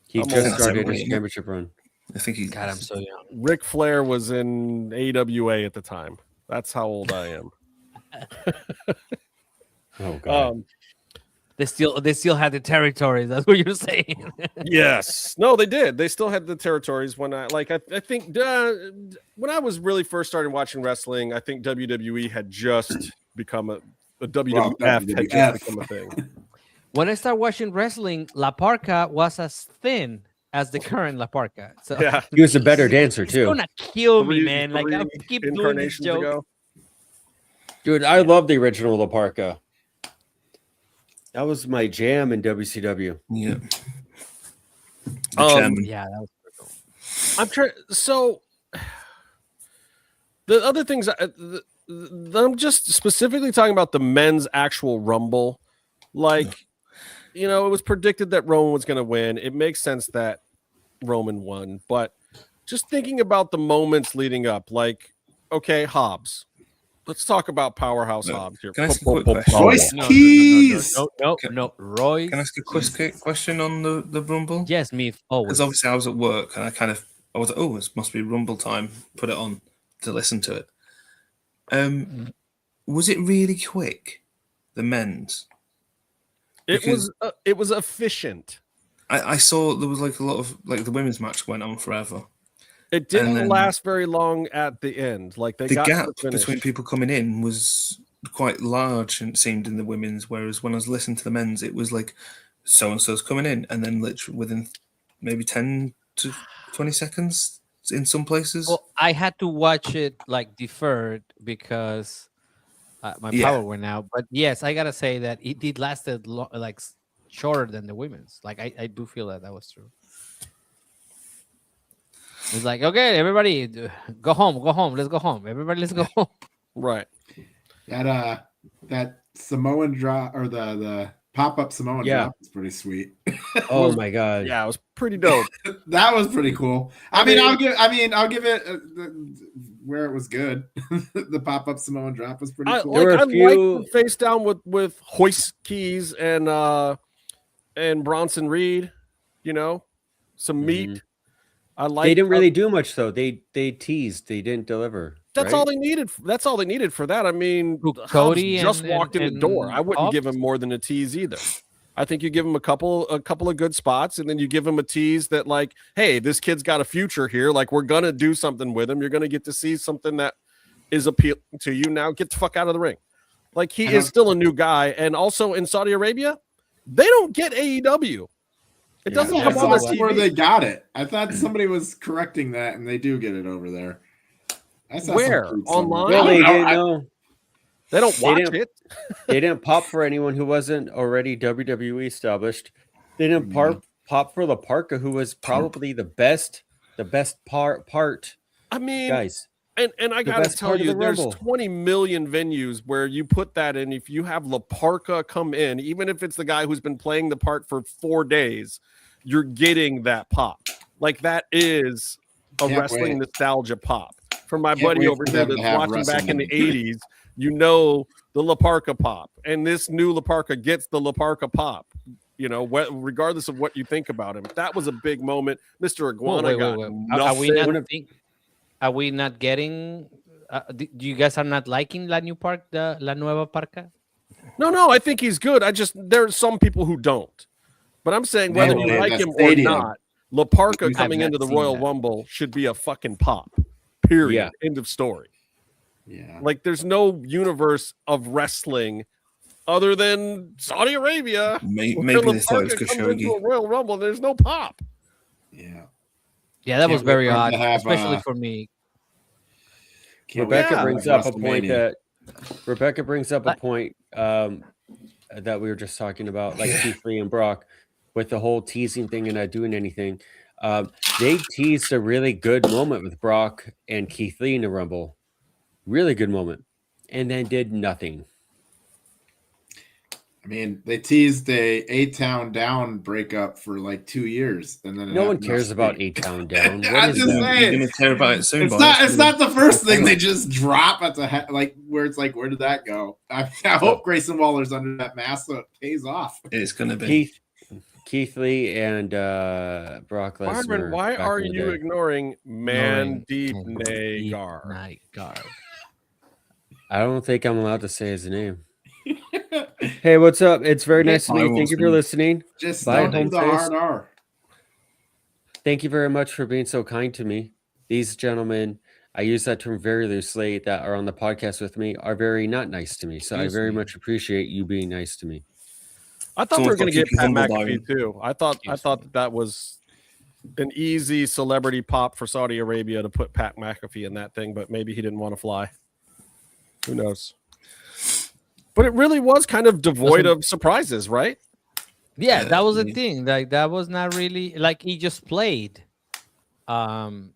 He just started his championship run. I think he's. God, I'm so young. Ric Flair was in AWA at the time. That's how old I am. Oh God. They still had the territories. That's what you're saying. Yes. No, they did. They still had the territories when I think when I was really first starting watching wrestling, I think WWE had just become a WWF had just become a thing. When I started watching wrestling, La Parca was as thin as the current La Parca. So yeah, he was a better dancer too. It's gonna kill me, man. Like I keep doing this joke. Ago. Dude, I love the original La Parca. That was my jam in WCW. Yeah. Yeah, that was pretty cool. I'm trying. So the other things I'm just specifically talking about the men's actual Rumble. Like, you know, it was predicted that Roman was going to win. It makes sense that Roman won, but just thinking about the moments leading up, like, okay, Hobbs. Let's talk about Powerhouse Hobbs here. Can I ask a quick question? Royce Keys. No, Royce. Can I ask a quick question on the Rumble? Yes, me. Oh, because obviously I was at work and I was like, oh, this must be Rumble time. Put it on to listen to it. Was it really quick? The men's. It was efficient. I saw there was like a lot of like the women's match went on forever. It didn't last very long at the end. Like the gap between people coming in was quite large, and it seemed in the women's. Whereas when I was listening to the men's, it was like so and so's coming in, and then literally within maybe 10 to 20 seconds in some places. Well, I had to watch it like deferred because my power went out. But yes, I gotta say that it lasted like shorter than the women's. Like I do feel that was true. It's like, okay, everybody, go home. Let's go home. Everybody, let's go home. Right. That Samoan drop or the pop-up Samoan drop is pretty sweet. Oh my God. Yeah, it was pretty dope. That was pretty cool. I'll give it where it was good. The pop-up Samoan drop was pretty cool. I like the face down with Hoist Keys and Bronson Reed, you know, some meat. They didn't really do much though. They teased. They didn't deliver. That's all they needed. That's all they needed for that. I mean, Cody just walked in the door. I wouldn't give him more than a tease either. I think you give him a couple of good spots, and then you give him a tease that like, hey, this kid's got a future here. Like we're gonna do something with him. You're gonna get to see something that is appealing to you. Now get the fuck out of the ring. Like he is still a new guy, and also in Saudi Arabia, they don't get AEW. It doesn't come on TV. Where they got it. I thought somebody was correcting that, and they do get it over there. Where? Online? Really, they don't watch it. They didn't pop for anyone who wasn't already WWE established. They didn't pop for La Parca, who was probably the best part. I mean, guys. And I gotta tell you, there's 20 million venues where you put that in. If you have La Parca come in, even if it's the guy who's been playing the part for 4 days, you're getting that pop. Like that is a wrestling nostalgia pop. For my buddy over here that's watching back in the 80s, you know the La Parca pop. And this new La Parca gets the La Parca pop. You know, regardless of what you think about him. That was a big moment. Mr. Iguana wait. Are we not getting? Do you guys are not liking La Nueva Parca? No, I think he's good. There's some people who don't. But I'm saying whether you like him or not, La Parca coming into the Royal Rumble should be a fucking pop. Period. Yeah. End of story. Yeah. Like there's no universe of wrestling other than Saudi Arabia. Maybe they thought it was Khashoggi. Into a Royal Rumble, and there's no pop. Yeah, that was very odd, especially for me. Rebecca brings up a point that that we were just talking about, like Keith Lee and Brock, with the whole teasing thing and not doing anything. They teased a really good moment with Brock and Keith Lee in the Rumble. Really good moment. And then did nothing. I mean, they teased a A-Town Down breakup for like 2 years, and then no one cares about A-Town Down. I'm just saying, you're gonna care about it soon. It's not the first thing they just drop at the head, like where it's like, where did that go? I hope Grayson Waller's under that mask so it pays off. It's gonna be Keith Lee and Brock Lesnar. Byron, why are you ignoring Mandip Nagar? I don't think I'm allowed to say his name. Hey, what's up? It's very nice to meet you. Thank you for listening. Just Bye, don't do the hard R. Thank you very much for being so kind to me. These gentlemen, I use that term very loosely, that are on the podcast with me, are very not nice to me. So I very much appreciate you being nice to me. I thought we were going to get Pat McAfee too. I thought that was an easy celebrity pop for Saudi Arabia to put Pat McAfee in that thing, but maybe he didn't want to fly. Who knows? But it really was kind of devoid of surprises, right? Yeah, that was the thing. Like that was not really like he just played. Even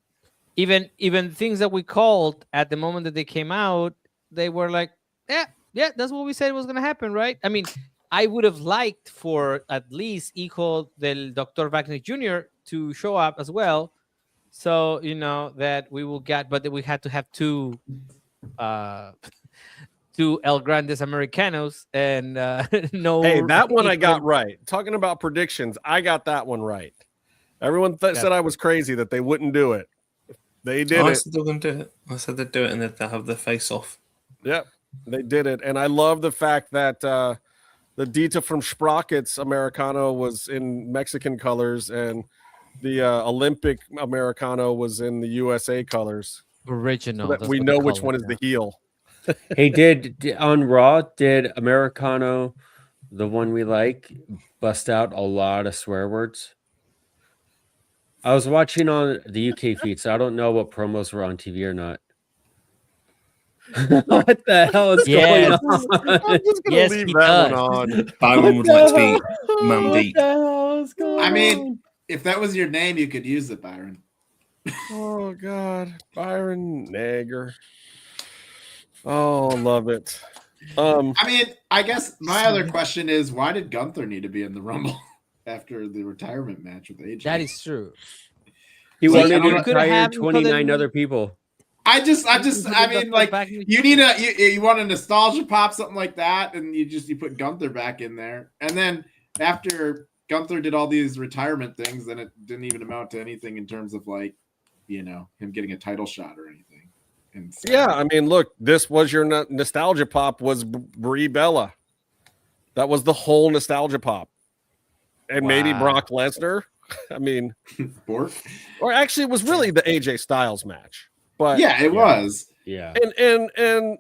things that we called at the moment that they came out, they were like, yeah, that's what we said was gonna happen, right? I mean, I would have liked for at least Hijo del Dr. Wagner Jr. to show up as well. So that we will get, but we had to have two El Grandes Americanos and no. Hey, that one I got right. Talking about predictions, I got that one right. Everyone said I was crazy that they wouldn't do it. They did it. I said they're going to do it. I said they'd do it and they'd have the face off. Yep, they did it. And I love the fact that the Dieter from Sprockets Americano was in Mexican colors and the Olympic Americano was in the USA colors. Original. So that we know which one is the heel. Hey, did on Raw, did Americano, the one we like, bust out a lot of swear words? I was watching on the UK feed, so I don't know what promos were on TV or not. What the hell is going on? I'm just gonna leave that one on. Byron would like to be Mandy. I mean, if that was your name, you could use it, Byron. Oh God, Byron Nagar. Oh, love it. I mean, I guess my other question is, why did Gunther need to be in the Rumble after the retirement match with AJ? That is true. He wanted to retire 29 other people. I mean, like you want a nostalgia pop, something like that, and you put Gunther back in there, and then after Gunther did all these retirement things, then it didn't even amount to anything in terms of like, him getting a title shot or anything. Yeah, I mean, look, this was your nostalgia pop was Brie Bella. That was the whole nostalgia pop. And maybe Brock Lesnar. I mean, or actually it was really the AJ Styles match. But yeah, it was. Yeah. And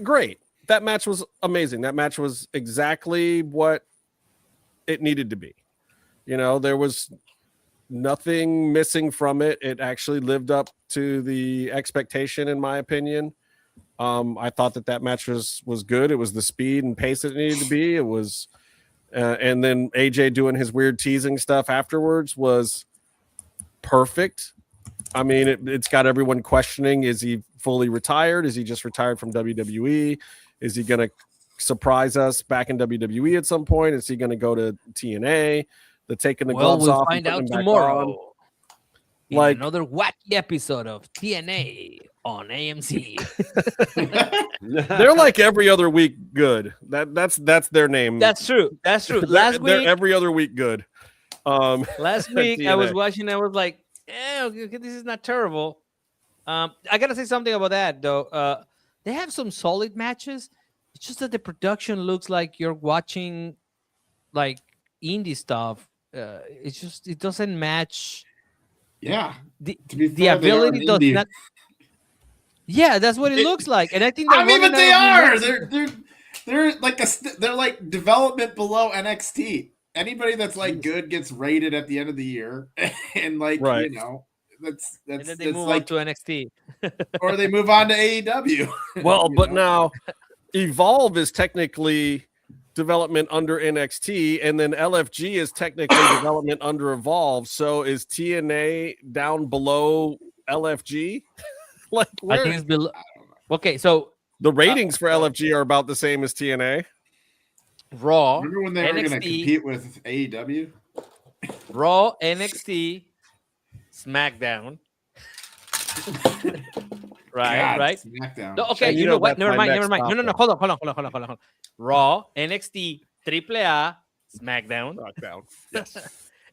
great. That match was amazing. That match was exactly what it needed to be. There was nothing missing from it. It actually lived up to the expectation, in my opinion. I thought that match was good. It was the speed and pace that it needed to be. It was, and then AJ doing his weird teasing stuff afterwards was perfect. I mean, it's got everyone questioning: is he fully retired? Is he just retired from WWE? Is he going to surprise us back in WWE at some point? Is he going to go to TNA? The taking the gloves off. We'll find out tomorrow. Like another wacky episode of TNA on AMC. They're like every other week good. That's their name. That's true. Last week, they're every other week good. Last week I was watching. I was like, okay, this is not terrible. I gotta say something about that though. They have some solid matches. It's just that the production looks like you're watching like indie stuff. It doesn't match. Yeah, the ability does not. Yeah, that's what it looks like, and I think. But they are. They're like development below NXT. Anybody that's like good gets rated at the end of the year, and like Right. that's And then they that's move like on to NXT. or they move on to AEW. Well, but now Evolve is technically development under NXT, and then LFG is technically development under Evolve. So is TNA down below LFG? Like, I think it's below. Okay, so the ratings for LFG are about the same as TNA. Raw. Remember when they were going to compete with AEW? Raw, NXT, SmackDown. Right. SmackDown. No, okay, you know what? Never mind. No. Hold on. Raw, NXT, AAA, SmackDown. Yes.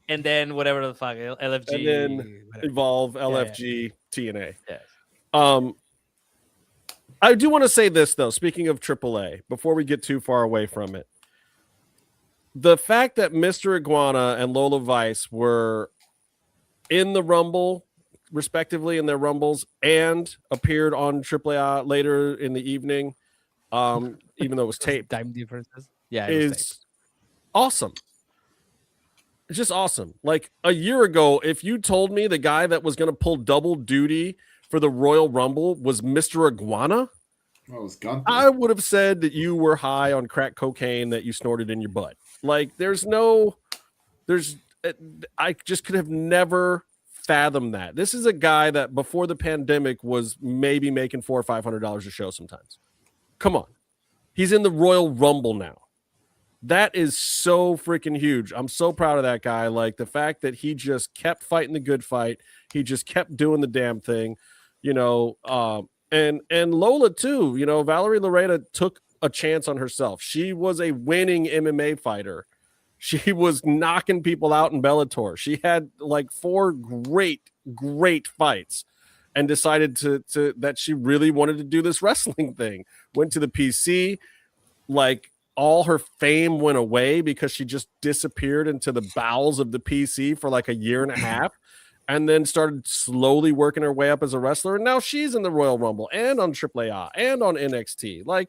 And then whatever the fuck, LFG. And then Evolve, LFG, TNA. Yes. I do want to say this, though, speaking of AAA, before we get too far away from it. The fact that Mr. Iguana and Lola Vice were in the Rumble, respectively, in their Rumbles, and appeared on AAA later in the evening, even though it was taped. Time differences. Yeah, is awesome. It's just awesome. Like a year ago, if you told me the guy that was going to pull double duty for the Royal Rumble was Mr. Iguana, I would have said that you were high on crack cocaine that you snorted in your butt. Like I just could have never fathomed that. This is a guy that before the pandemic was maybe making $400 or $500 a show sometimes. Come on. He's in the Royal Rumble now. That is so freaking huge. I'm so proud of that guy. Like the fact that he just kept fighting the good fight. He just kept doing the damn thing, and Lola too, Valerie Loretta took a chance on herself. She was a winning MMA fighter. She was knocking people out in Bellator. She had like 4 great fights and decided that she really wanted to do this wrestling thing. Went to the PC, like all her fame went away because she just disappeared into the bowels of the PC for like a year and a half. And then started slowly working her way up as a wrestler. And now she's in the Royal Rumble and on AAA and on NXT.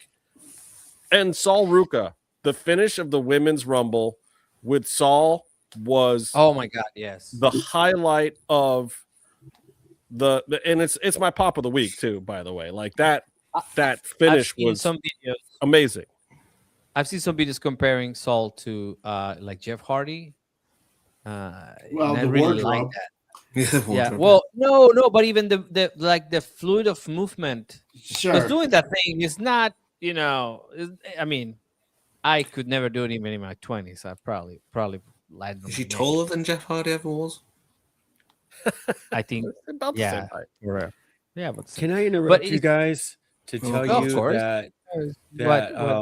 And Saul Ruka, the finish of the Women's Rumble with Saul was oh my God, yes, the highlight of the and it's my pop of the week too, by the way. Like that finish was some videos. Amazing. I've seen some videos comparing Saul to like Jeff Hardy. Well, the really wardrobe. like that. Yeah. Well, no, but even the fluid of movement. Sure. Because doing that thing is not, I mean, I could never do it even in my 20s. I probably lied. Is he taller than Jeff Hardy ever was? I think about the same height. Right. Yeah, but can I interrupt you guys to tell you that Byron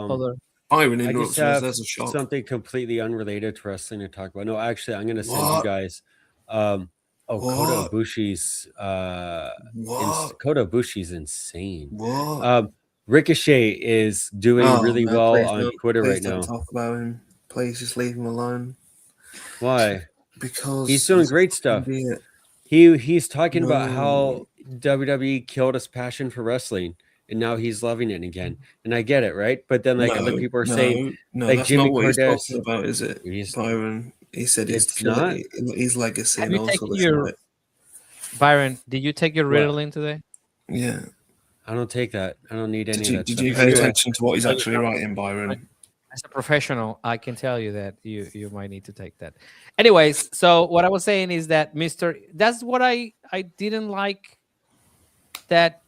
I interrupts just us. have There's a shock. something completely unrelated to wrestling to talk about. No, actually, I'm going to send you guys. Kota Ibushi's Kota Ibushi's insane. Ricochet is doing really well on Twitter right now. Talk about him. Please just leave him alone. Why? Because he's doing great stuff. He's talking about how WWE killed his passion for wrestling, and now he's loving it again. And I get it, right? But then other people are saying, like that's Jimmy not what he's Cordes, talking about, is it, Byron? He said it's not his legacy. Have And you also taken Byron, did you take your Ritalin today? Yeah. I don't take that. I don't need any of that. Did you pay attention to what he's actually writing, Byron? As a professional, I can tell you that you might need to take that. Anyways, so what I was saying is that that's what I didn't like, that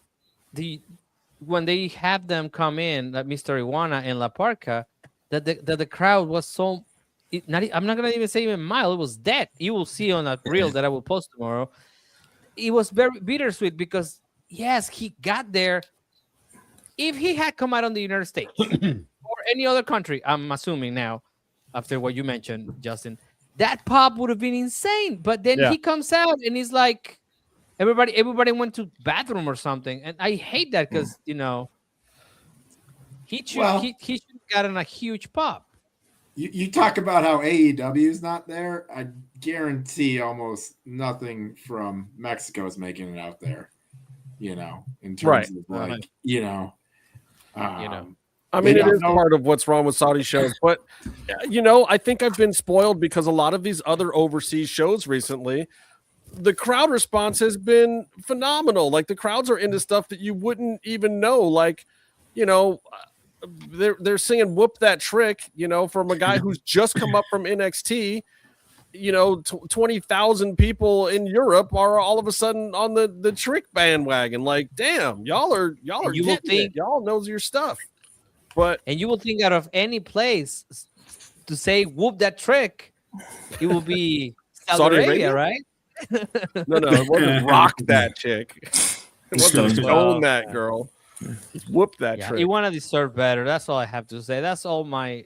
when they have them come in, like Mr. Iguana and La Parca, that the crowd was so I'm not gonna even say even mild, it was dead. You will see on that reel that I will post tomorrow. It was very bittersweet because yes, he got there. If he had come out on the United States or any other country, I'm assuming now, after what you mentioned, Justin, that pop would have been insane. But then he comes out and he's like, everybody went to bathroom or something, and I hate that because he should have gotten a huge pop. You talk about how AEW is not there. I guarantee almost nothing from Mexico is making it out there. In terms of like, I mean, it is part of what's wrong with Saudi shows, but I think I've been spoiled because a lot of these other overseas shows recently, the crowd response has been phenomenal. Like the crowds are into stuff that you wouldn't even know. Like, they're singing "Whoop That Trick," from a guy who's just come up from NXT. 20,000 people in Europe are all of a sudden on the Trick bandwagon. Like, damn, y'all are y'all knows your stuff. And you will think out of any place to say "Whoop That Trick," it will be Saudi Arabia, right? No, it wasn't "Rock That Chick." It wasn't "Stone That Girl." Whoop that trick. You want to deserve better. That's all I have to say. That's all my.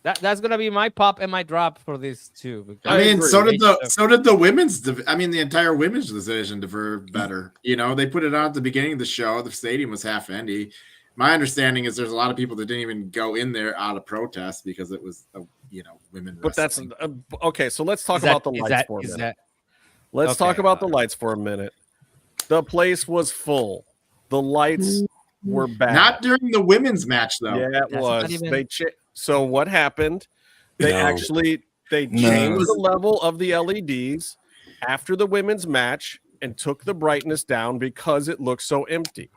That's gonna be my pop and my drop for this too. I mean, so did the women's. I mean, the entire women's division deserved better. They put it on at the beginning of the show. The stadium was half empty. My understanding is there's a lot of people that didn't even go in there out of protest because it was, women. But wrestling. That's okay. So let's talk about the lights for a minute. Let's talk about the lights for a minute. The place was full. The lights were bad. Not during the women's match, though. Yeah, it was. So what happened? They changed the level of the LEDs after the women's match and took the brightness down because it looked so empty.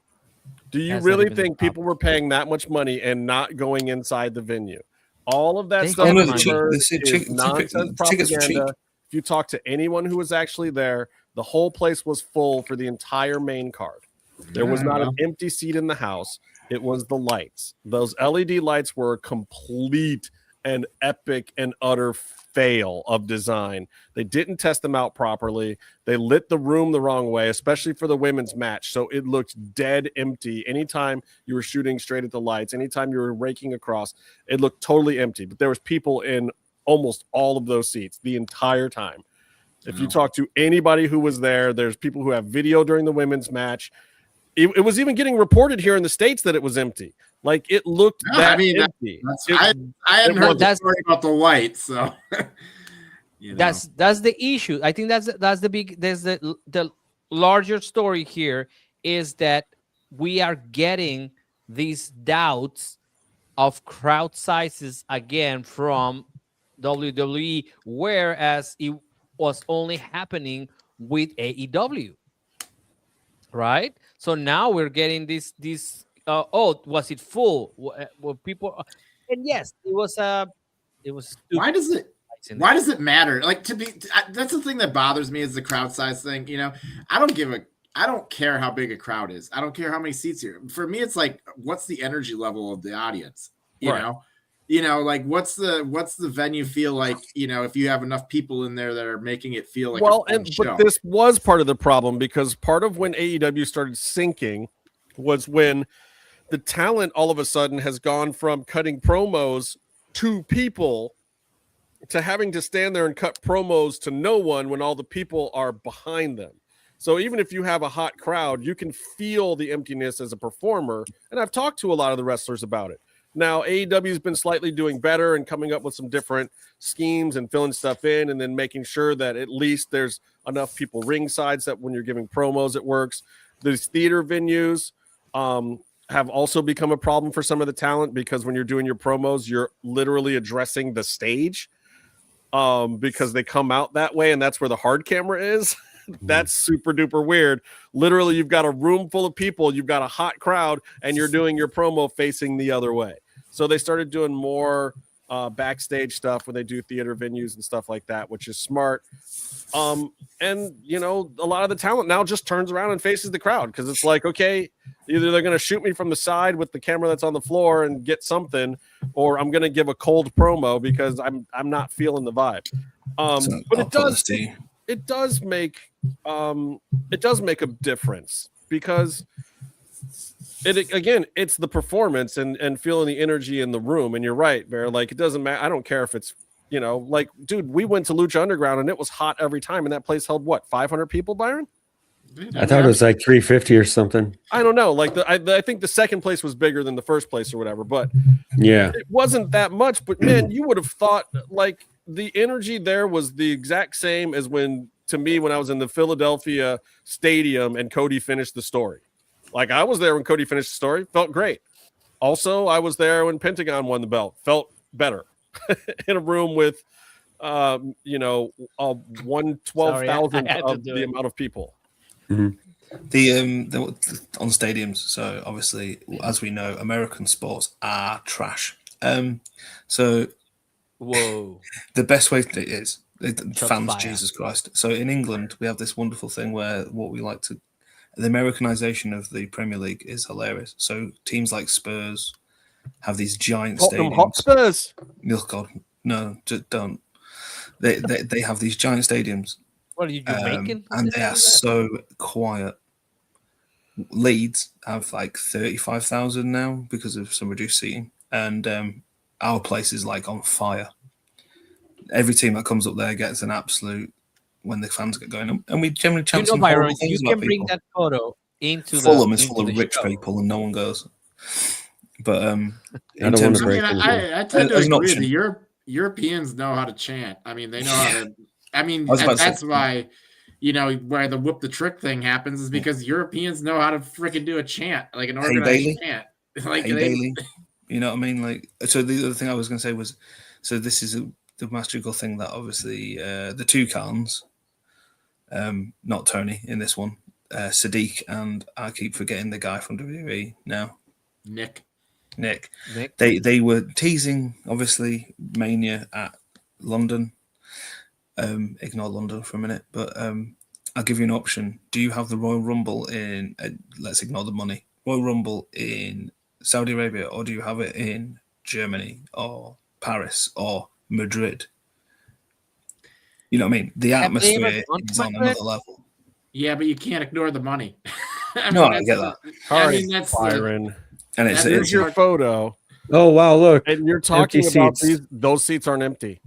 Do you really think people were paying that much money and not going inside the venue? All of that stuff is nonsense propaganda. If you talk to anyone who was actually there, the whole place was full for the entire main card. There was not an empty seat in the house. It was the lights. Those LED lights were a complete and epic and utter fail of design. They didn't test them out properly. They lit the room the wrong way, especially for the women's match. So it looked dead empty. Anytime you were shooting straight at the lights, anytime you were raking across, it looked totally empty. But there was people in almost all of those seats the entire time. If you talk to anybody who was there, there's people who have video during the women's match. It was even getting reported here in the States that it was empty. Like it looked empty. I hadn't heard that story about the lights, so that's the issue. I think that's the larger story here is that we are getting these doubts of crowd sizes again from WWE, whereas it was only happening with AEW. Right? So now we're getting this was it full? Were people and yes, it was stupid. Why does it matter? Like that's the thing that bothers me is the crowd size thing. I don't care how big a crowd is. I don't care how many seats here. For me, it's like, what's the energy level of the audience? You know, like what's the venue feel like? If you have enough people in there that are making it feel like but this was part of the problem because part of when AEW started sinking was when the talent all of a sudden has gone from cutting promos to people to having to stand there and cut promos to no one when all the people are behind them. So even if you have a hot crowd, you can feel the emptiness as a performer. And I've talked to a lot of the wrestlers about it. Now, AEW has been slightly doing better and coming up with some different schemes and filling stuff in and then making sure that at least there's enough people ringside so that when you're giving promos, it works. These theater venues have also become a problem for some of the talent because when you're doing your promos, you're literally addressing the stage because they come out that way and that's where the hard camera is. That's super duper weird. Literally, you've got a room full of people, you've got a hot crowd, and you're doing your promo facing the other way. So they started doing more backstage stuff when they do theater venues and stuff like that, which is smart. And, a lot of the talent now just turns around and faces the crowd because it's like, okay, either they're going to shoot me from the side with the camera that's on the floor and get something, or I'm going to give a cold promo because I'm not feeling the vibe. But it does make a difference because it's the performance and feeling the energy in the room. And you're right, Bear. Like it doesn't matter. I don't care if it's dude, we went to Lucha Underground and it was hot every time, and that place held what 500 people, Byron? I thought it was like 350 or something. I don't know. Like I think the second place was bigger than the first place or whatever, but yeah, it wasn't that much. But man, you would have thought like the energy there was the exact same as when I was in the Philadelphia stadium and Cody finished the story. Like I was there when Cody finished the story, felt great. Also, I was there when Pentagon won the belt. Felt better in a room with, 1/12,000th of the amount of people. Mm-hmm. The on stadiums. So obviously, as we know, American sports are trash. So whoa, the best way to is fans. Fire. Jesus Christ! So in England, we have this wonderful thing where the Americanization of the Premier League is hilarious. So teams like Spurs have these giant stadiums. Hotspurs. Oh God, no, just don't. They have these giant stadiums. What are you Jamaican? And they are so quiet. Leeds have like 35,000 now because of some reduced seating, and our place is like on fire. Every team that comes up there gets an absolute when the fans get going, and we generally chant some Byron, horrible things you about can bring people. that photo into Fulham the, is full of rich show. people, and no one goes. But I tend to agree. The Europeans know how to chant. I mean, they know how to. I mean, that's why, where the whoop the trick thing happens is because Europeans know how to freaking do a chant, like an organized chant. Like Bailey. You know what I mean? Like, so the other thing I was going to say was, so this is the magical thing that obviously the two Khans, not Tony in this one, Sadiq, and I keep forgetting the guy from WWE now. Nick. They were teasing, obviously, Mania at London. Ignore London for a minute, but I'll give you an option. Do you have the Royal Rumble in, let's ignore the money, Royal Rumble in Saudi Arabia, or do you have it in Germany or Paris or Madrid? You know what I mean? The atmosphere is on another level. Yeah, but you can't ignore the money. I get that. That's Byron. And it's your photo. Oh wow! Look, and you're talking about those seats aren't empty.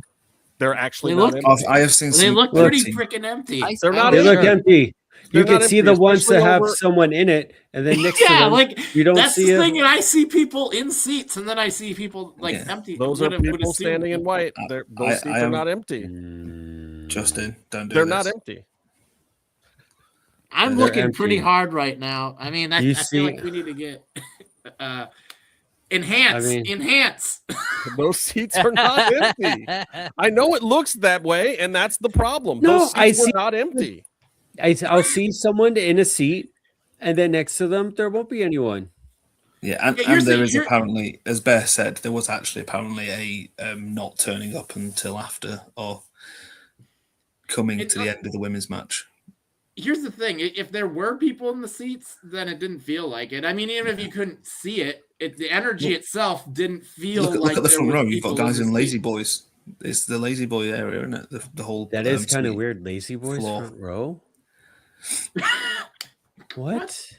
They're actually not empty. I have seen. They look pretty freaking empty. They're not. They look empty. You can see the ones that have over... someone in it, and then next to them, you don't that's see the it. thing. And I see people in seats, and then I see people empty. Those are people standing in white. Those seats are not empty. Justin, don't do They're this. not empty. I'm looking pretty hard right now. I mean, I feel like we need to get enhance. Those seats are not empty. I know it looks that way, and that's the problem. No, those seats were not empty. I'll see someone in a seat, and then next to them there won't be anyone. Yeah, and there is apparently, as Bear said, there was actually apparently a not turning up until after or coming to the end of the women's match. Here's the thing: if there were people in the seats, then it didn't feel like it. I mean, even if you couldn't see it, the energy itself didn't feel like. Look at the front row. You've got guys in Lazy Boys. It's the Lazy Boy area, isn't it? The whole. That is kind of weird. Lazy Boys floor. Front row. What?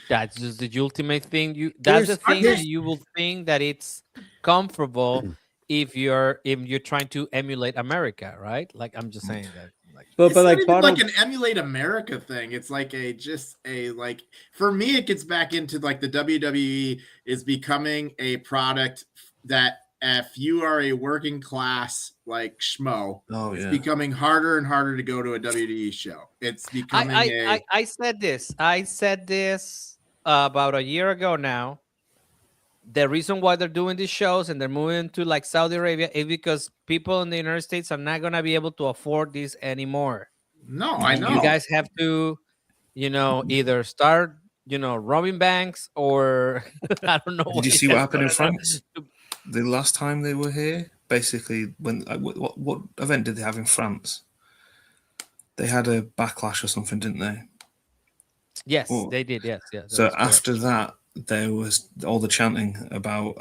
That's just the ultimate thing. That's the thing that you will think that it's comfortable if you're trying to emulate America, right? Like I'm just saying that. But like an emulate America thing. It's like for me, it gets back into like the WWE is becoming a product that if you are a working class like schmo, it's becoming harder and harder to go to a WWE show. It's becoming I said this about a year ago now. The reason why they're doing these shows and they're moving to like Saudi Arabia is because people in the United States are not going to be able to afford this anymore. No, I know. You guys have to, either start, robbing banks or I don't know. Did you see what happened in France? The last time they were here, basically, when what event did they have in France? They had a backlash or something, didn't they? Yes, they did. Yes. So after that, there was all the chanting about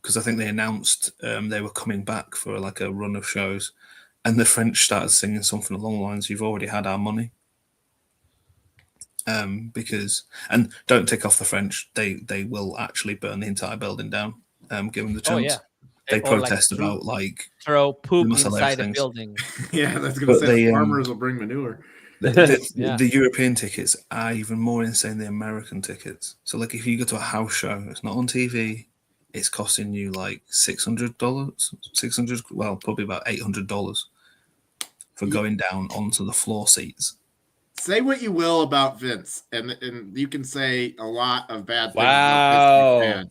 because I think they announced they were coming back for like a run of shows, and the French started singing something along the lines, "You've already had our money." Because and don't take off the French, they will actually burn the entire building down. Given the chance, they protest about throw poop inside the building. Yeah, that's gonna say farmers will bring manure. The European tickets are even more insane than the American tickets. So, like, if you go to a house show, it's not on TV. It's costing you like $600. Well, probably about $800 for going down onto the floor seats. say what you will about Vince, and you can say a lot of bad things Wow. about Vince McMahon.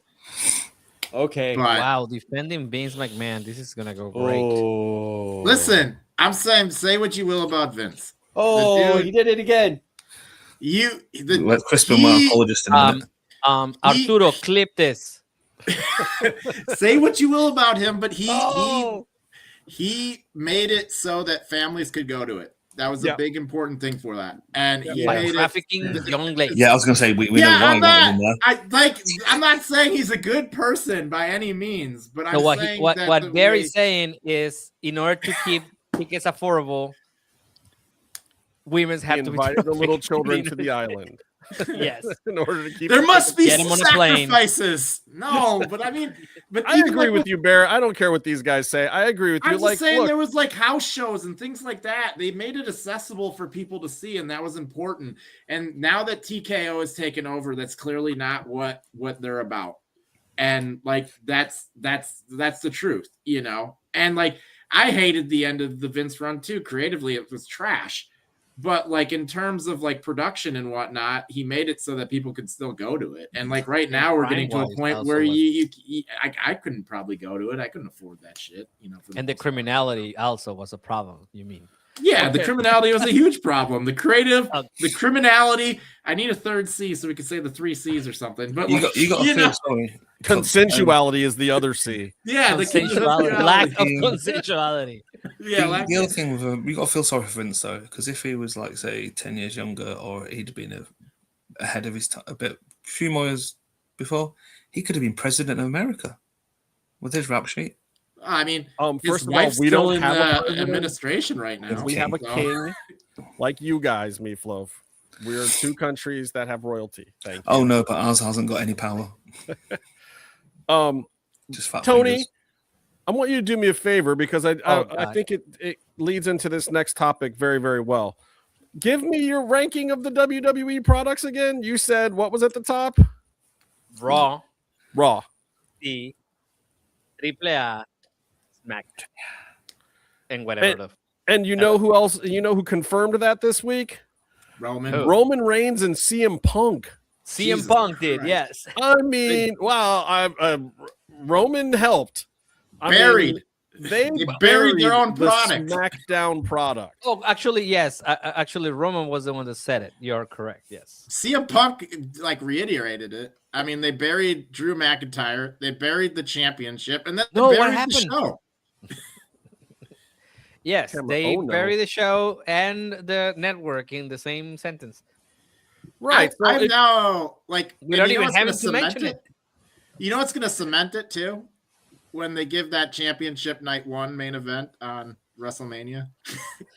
Okay. But, wow, defending Vince McMahon. This is gonna go great. Oh. Listen, I'm saying say what you will about Vince. Oh, he did it again. Let Chris be my apologist in a minute. Arturo, clip this. Say what you will about him, but he made it so that families could go to it. That was a big important thing for that, and he made trafficking young ladies. Yeah, I was going to say we know why. I'm not saying he's a good person by any means, but I'm saying what Barry's saying is, in order to keep tickets affordable, women's have to invite the little children to the island. Yes, in order to keep. There must be sacrifices. No, but I mean, I agree with you, Bear. I don't care what these guys say. I agree with you. I'm just saying there was like house shows and things like that. They made it accessible for people to see, and that was important. And now that TKO has taken over, that's clearly not what they're about. And like that's the truth, you know. And like I hated the end of the Vince run too. Creatively, it was trash. But like in terms of like production and whatnot, he made it so that people could still go to it. And like right now, we're getting to a point where I couldn't probably go to it. I couldn't afford that shit, you know. And the criminality also was a problem. You mean? Yeah, the criminality was a huge problem. The creative, the criminality. I need a third C so we could say the 3 C's or something. But you got to feel sorry. Consensuality is the other C. Yeah, the consensuality. Lack of consensuality. Yeah, the other thing with you got to feel sorry for Vince though, because if he was like say 10 years younger, or he'd been ahead of his time a few more years before, he could have been president of America with his rap sheet. I mean, first of all, we don't have an administration right now. We have a king like you guys, Meefloaf. We're 2 countries that have royalty. Thank you. Oh no, but ours hasn't got any power. Just Tony, fingers. I want you to do me a favor because I think it leads into this next topic very, very well. Give me your ranking of the WWE products again. You said what was at the top? Raw. The AAA. SmackDown. And whatever. And you know who else? You know who confirmed that this week? Roman Reigns and CM Punk. CM Punk did, yes. I mean, wow. Roman helped. They buried their own product. SmackDown product. Oh, actually, yes. Actually, Roman was the one that said it. You're correct. Yes. CM Punk like reiterated it. I mean, they buried Drew McIntyre. They buried the championship, and then they buried the show. Yes, they bury the show and the network in the same sentence. Right. I'm now like we don't even have to mention it. You know what's going to cement it too? When they give that championship night 1 main event on WrestleMania.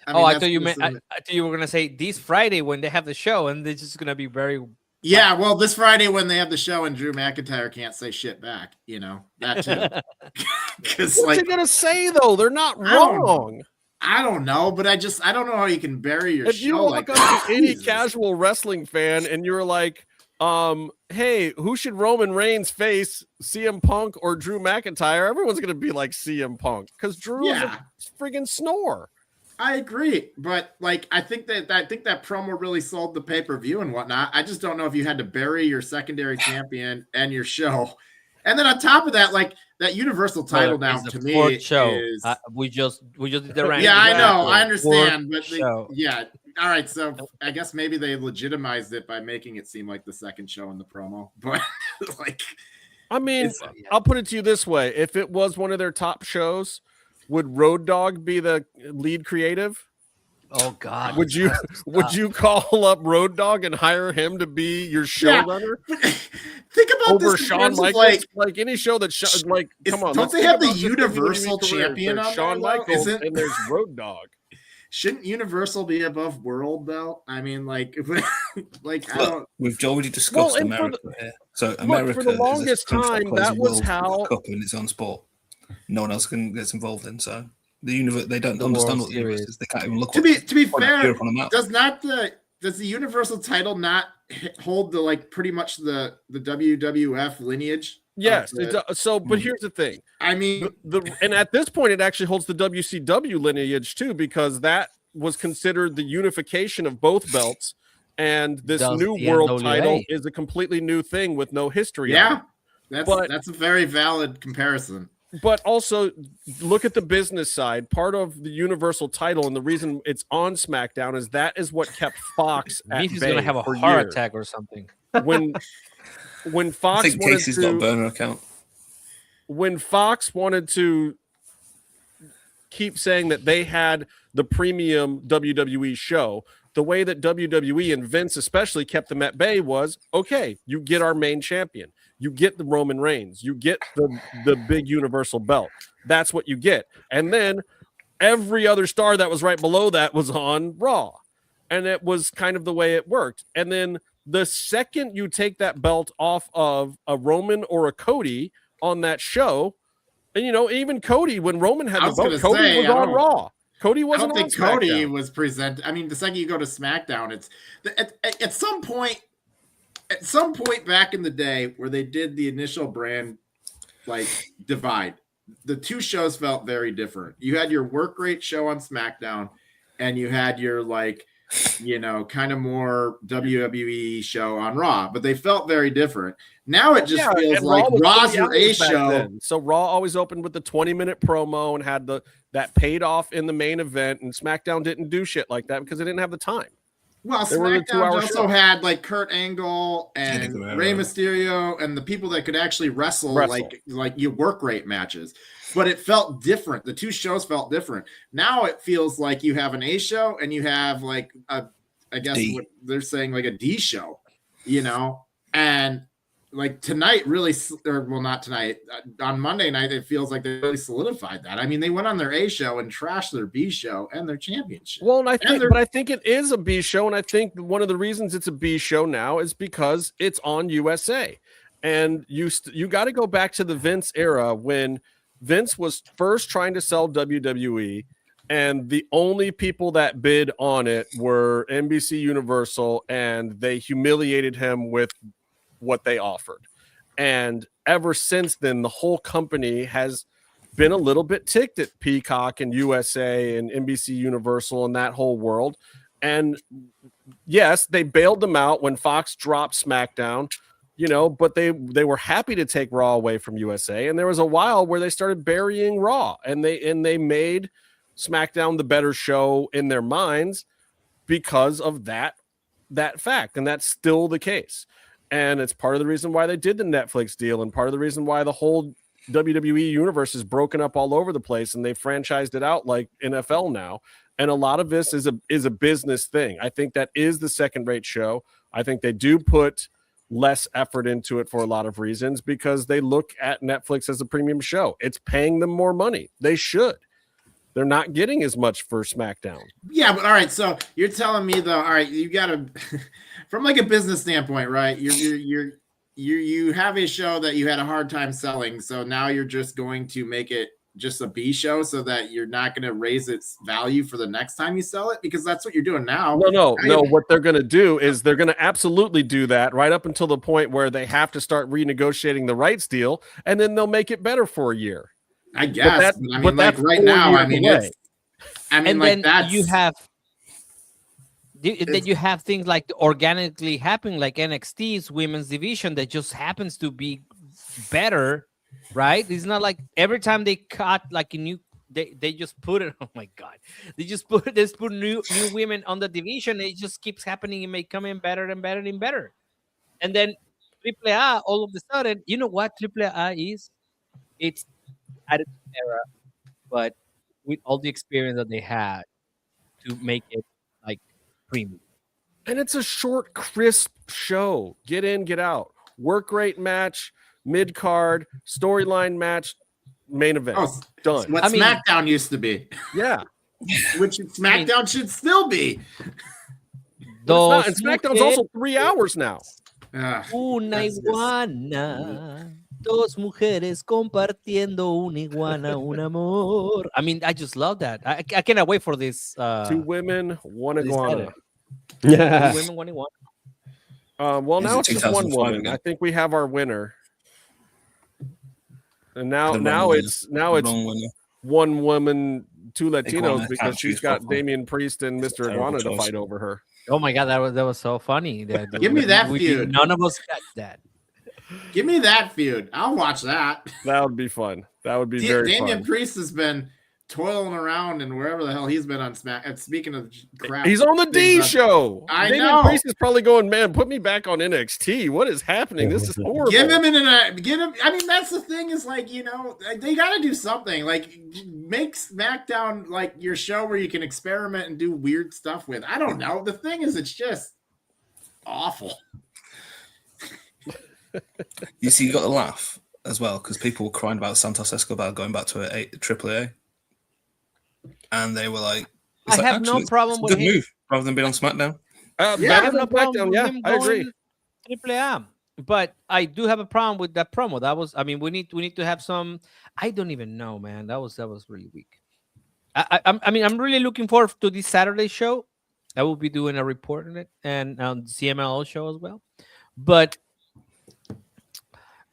I thought you meant. I thought you were going to say this Friday when they have the show, and they're just going to be very. Yeah, well, this Friday when they have the show and Drew McIntyre can't say shit back, you know that too. What's he gonna say though? They're not wrong. I don't know, but I don't know how you can bury your show. If you walk up to any casual wrestling fan and you're like, hey, who should Roman Reigns face, CM Punk or Drew McIntyre? Everyone's gonna be like CM Punk because Drew is a friggin' snore. I agree, but like I think that promo really sold the pay-per-view and whatnot. I just don't know if you had to bury your secondary champion and your show. And then on top of that, like that Universal title now to me is we just did the rank. Yeah, I know, I understand, but all right. So I guess maybe they legitimized it by making it seem like the second show in the promo. But like, I mean, I'll put it to you this way: if it was one of their top shows, would Road Dogg be the lead creative? Oh God! Would you call up Road Dogg and hire him to be your showrunner? Think about over this Shawn Michaels, like any show that come on. Don't they have the Universal champion on Shawn Michaels and there's Road Dogg? Shouldn't Universal be above World though? I mean, like I don't. We've already discussed America here. So America for the longest time that was how cup in its own sport. No one else gets involved in. So the universe, they don't understand what the universe is. They can't even look. To be fair, does the Universal title not hold the like pretty much the WWF lineage? Yes. But here's the thing. I mean, and at this point, it actually holds the WCW lineage too, because that was considered the unification of both belts, and this new the world NWA. title is a completely new thing with no history. Yeah, But- that's a very valid comparison. But also look at the business side. Part of the Universal title and the reason it's on SmackDown is that is what kept Fox at Beef is bay gonna have a for heart years. attack or something. When I Fox think wanted Casey's got a to, burner account. when Fox wanted to keep saying that they had the premium WWE show, the way that WWE and Vince especially kept them at bay was, okay, you get our main champion. You get the Roman Reigns. You get the big Universal belt. That's what you get. And then every other star that was right below that was on Raw. And it was kind of the way it worked. And then the second you take that belt off of a Roman or a Cody on that show, and even Cody, when Roman had the belt, Cody was on Raw. Cody wasn't on SmackDown. I don't think Cody was presented. I mean, the second you go to SmackDown, it's at some point back in the day where they did the initial brand divide, the two shows felt very different. You had your work rate show on SmackDown, and you had your kind of more WWE show on Raw, but they felt very different. Now it just feels like Raw's your A show. Then. So Raw always opened with the 20-minute promo and had that paid off in the main event, and SmackDown didn't do shit like that because they didn't have the time. Well, SmackDown also had Kurt Angle and Rey Mysterio and the people that could actually wrestle. like your work rate matches. But it felt different. The two shows felt different. Now it feels like you have an A show and you have what they're saying, a D show, and tonight really, not tonight, on Monday night, it feels like they really solidified that. I mean, they went on their A show and trashed their B show and their championship. Well, and I think it is a B show. And I think one of the reasons it's a B show now is because it's on USA. And you got to go back to the Vince era when Vince was first trying to sell WWE, and the only people that bid on it were NBC Universal, and they humiliated him with what they offered. And ever since then, the whole company has been a little bit ticked at Peacock and USA and NBC Universal and that whole world. And yes, they bailed them out when Fox dropped SmackDown, but they were happy to take Raw away from USA. And there was a while where they started burying Raw, and they made SmackDown the better show in their minds because of that fact. And that's still the case. And it's part of the reason why they did the Netflix deal, and part of the reason why the whole WWE universe is broken up all over the place, and they franchised it out like NFL now. And a lot of this is a business thing. I think that is the second-rate show. I think they do put less effort into it for a lot of reasons because they look at Netflix as a premium show. It's paying them more money. They should. They're not getting as much for SmackDown. Yeah, but all right. So you're telling me though, all right, you got to, from a business standpoint, right? You have a show that you had a hard time selling, so now you're just going to make it just a B show so that you're not going to raise its value for the next time you sell it, because that's what you're doing now. No. What they're going to do is they're going to absolutely do that right up until the point where they have to start renegotiating the rights deal, and then they'll make it better for a year. I guess. But that's right now. You have things like organically happening, like NXT's women's division that just happens to be better, right? It's not like every time they cut like a new, they just put it. Oh my god, they just put new women on the division. It just keeps happening. It may come in better and better and better, and then AAA all of a sudden, you know what AAA is? It's at an era, but with all the experience that they had to make it like premium. And it's a short, crisp show. Get in, get out. Work rate match, mid card, storyline match, main event. Done. What SmackDown used to be. Yeah. Which SmackDown should still be. And SmackDown's also 3 hours now. Una iguana. Dos mujeres compartiendo una iguana, un amor. I mean, I just love that. I cannot wait for this. 2 women, 1 iguana. Yeah. 2 women, 1 iguana. Well, now it's just 1 woman. Again. I think we have our winner. And now it's 1 woman, two Latinos Iguana because can't she's choose got properly. Damian Priest and Mr. Iguana to fight over her. Oh my god, that was so funny. Give me that we feud. None of us got that. Give me that feud. I'll watch that. That would be fun. That would be very Damian fun. Priest has been toiling around and wherever the hell he's been on Smack. And speaking of crap, He's on the D show. I Damian know. Priest is probably going, man, put me back on NXT. What is happening? This is horrible. Give him get him. I mean, that's the thing is like, you know, they got to do something. Like, make SmackDown like your show where you can experiment and do weird stuff with. I don't know. The thing is, it's just awful. You see, you got to laugh as well because people were crying about Santos Escobar going back to AAA, and they were like, I have no problem with good him. move rather than being on SmackDown. I have no problem with him I agree. AAA, but I do have a problem with that promo. That was, I mean, we need to have some. I don't even know, man. That was really weak. I mean, I'm really looking forward to this Saturday show. I will be doing a report on it and on CMLL show as well, but.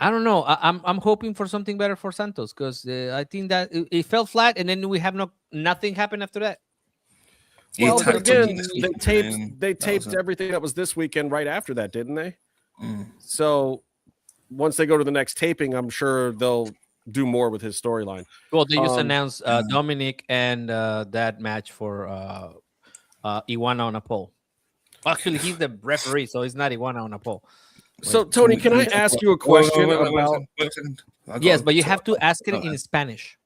I don't know. I'm hoping for something better for Santos because I think that it fell flat, and then we have nothing happened after that. Well, but again, they taped everything that was this weekend right after that, didn't they? So once they go to the next taping, I'm sure they'll do more with his storyline. Well, they just announced Dominic and that match for Iguana on a pole. Actually, he's the referee, so it's not Iguana on a pole. So, Tony, can I ask you a question about? Yes, but you have to ask it in Spanish.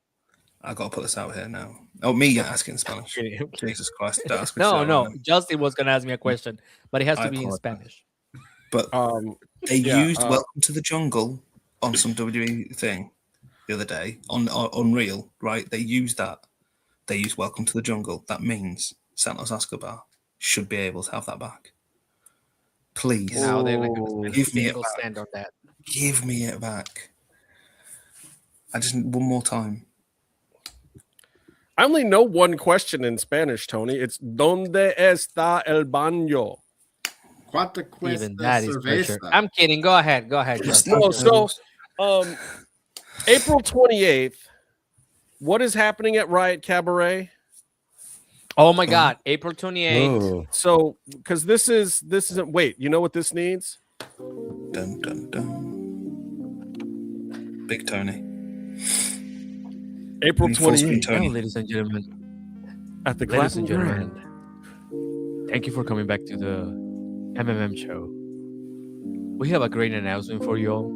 I got to put this out here now. Oh, me asking in Spanish. Jesus Christ! No. Justin was going to ask me a question, but it has to be in Spanish. But they used "Welcome to the Jungle" on some WWE thing the other day on Unreal, right? They used that. They used "Welcome to the Jungle." That means Santos Escobar should be able to have that back. Please, now they're going to give me it back. Stand on that. Give me it back. I just need one more time. I only know one question in Spanish, Tony. It's "Dónde está el baño?" Even that is pressure. I'm kidding. Go ahead. No, so April 28th. What is happening at Riot Cabaret? Oh my God, April 28th. Oh. So, because this isn't. Wait, you know what this needs? Dun dun dun. Big Tony. April 28th. Oh, ladies and gentlemen, at the ladies and gentlemen, thank you for coming back to the MMM show. We have a great announcement for you all.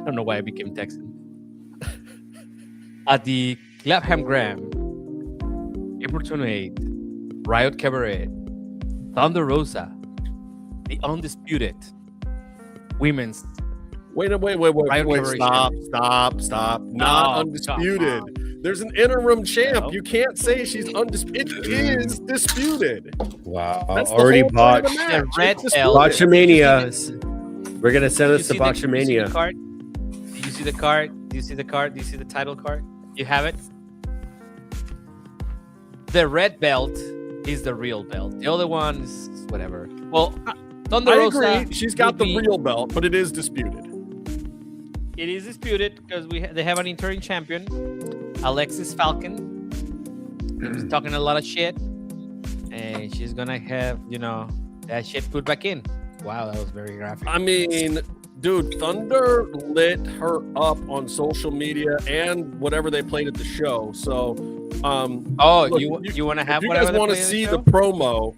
I don't know why I became Texan. At the Clapham Graham, April 28th, Riot Cabaret, Thunder Rosa, the undisputed women's. Wait. Stop. Not undisputed. There's an interim champ. No. You can't say she's undisputed. It is disputed. Wow. That's already bought. The red Botchamania. We're going to send us to Botchamania. Do you see the card? Do you see the card? Do you see the title card? You have it? The red belt is the real belt. The other one is whatever. Well, Thunder Rosa. I agree. She's got the real belt, but it is disputed. It is disputed because they have an interim champion, Alexis Falcon. She's talking a lot of shit, and she's gonna have that shit put back in. Wow, that was very graphic. I mean, dude, Thunder lit her up on social media and whatever they played at the show. So, look, you want to have? If you guys want to see the promo,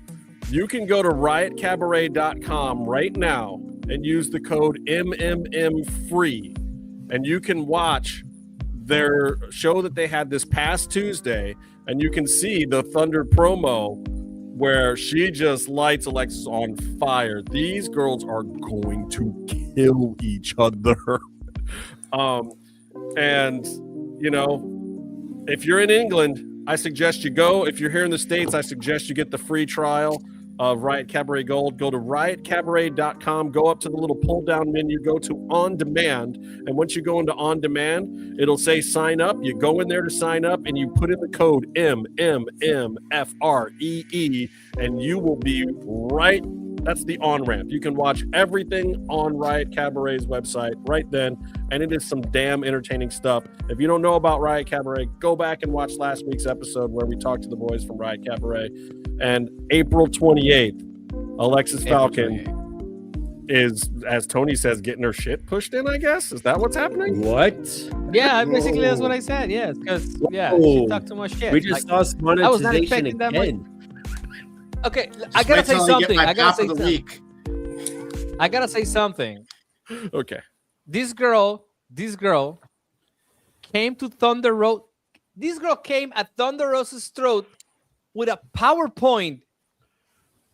you can go to riotcabaret.com right now and use the code MMMFree. And you can watch their show that they had this past Tuesday, and you can see the Thunder promo where she just lights Alexis on fire. These girls are going to kill each other. And, if you're in England, I suggest you go. If you're here in the States, I suggest you get the free trial of Riot Cabaret Gold. Go to riotcabaret.com, go up to the little pull down menu, go to On Demand, and once you go into On Demand, it'll say sign up. You go in there to sign up and you put in the code MMMFREE, and you will be right That's the on-ramp. You can watch everything on Riot Cabaret's website right then, and it is some damn entertaining stuff. If you don't know about Riot Cabaret, go back and watch last week's episode where we talked to the boys from Riot Cabaret. And April 28th, Alexis Falcon is, as Tony says, getting her shit pushed in, I guess. Is that what's happening? What? Yeah, basically that's what I said. Yes, because she talked too much shit. We just lost monetization I was not expecting that much. Okay, I gotta say something. I gotta say something. Okay. This girl came to Thunder Road. This girl came at Thunder Rosa's throat with a PowerPoint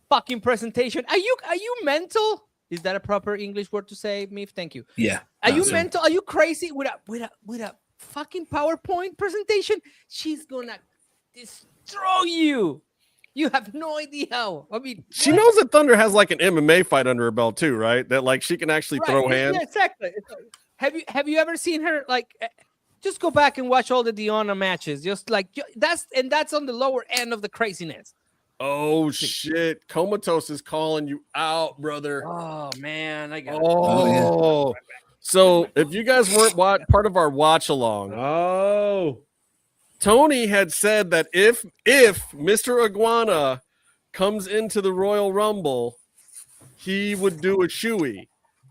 fucking presentation. Are you mental? Is that a proper English word to say, Meef? Thank you. Yeah. Are you mental? Are you crazy with a fucking PowerPoint presentation? She's gonna destroy you. You have no idea how. I mean, she knows that Thunder has like an MMA fight under her belt too, right? That like she can actually throw hands. Yeah, exactly. Have you ever seen her like? Just go back and watch all the Deonna matches. Just like that's on the lower end of the craziness. Oh shit! Comatose is calling you out, brother. Oh man, I got. Oh, so if you guys weren't part of our watch along, Tony had said that if Mr. Iguana comes into the Royal Rumble, he would do a shoey.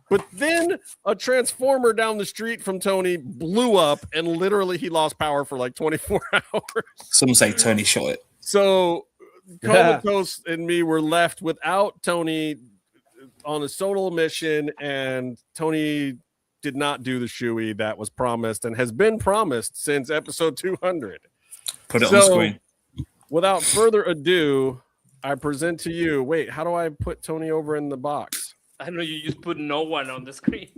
But then a transformer down the street from Tony blew up, and literally he lost power for like 24 hours. Some say Tony shot it. So Comatose and me were left without Tony on a solo mission, and Tony did not do the shoey that was promised and has been promised since episode 200. Put it on the screen. Without further ado, I present to you. Wait, how do I put Tony over in the box? I know you just put no one on the screen.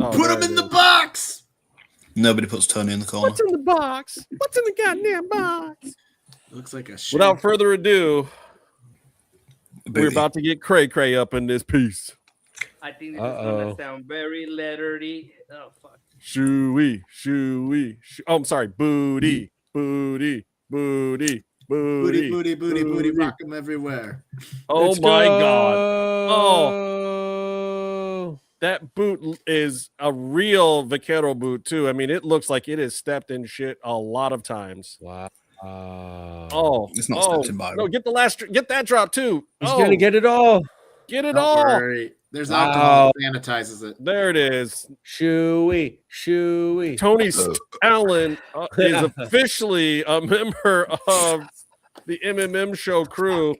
Oh, put him in the box. Nobody puts Tony in the corner. What's in the box? What's in the goddamn box? Looks like a shit. Without further ado, we're about to get cray up in this piece. I think this is gonna sound very lettery. Oh fuck. Shooey. Oh, I'm sorry. Booty. Booty. Rock them everywhere. Oh my God. Oh, that boot is a real vaquero boot too. I mean, it looks like it has stepped in shit a lot of times. Wow. It's not stepped in Byron. No, get that drop too. He's gonna get it all. Get it Don't all. worry. There's alcohol that sanitizes it. There it is. Shooey. Tony Allen is officially a member of the MMMshow crew.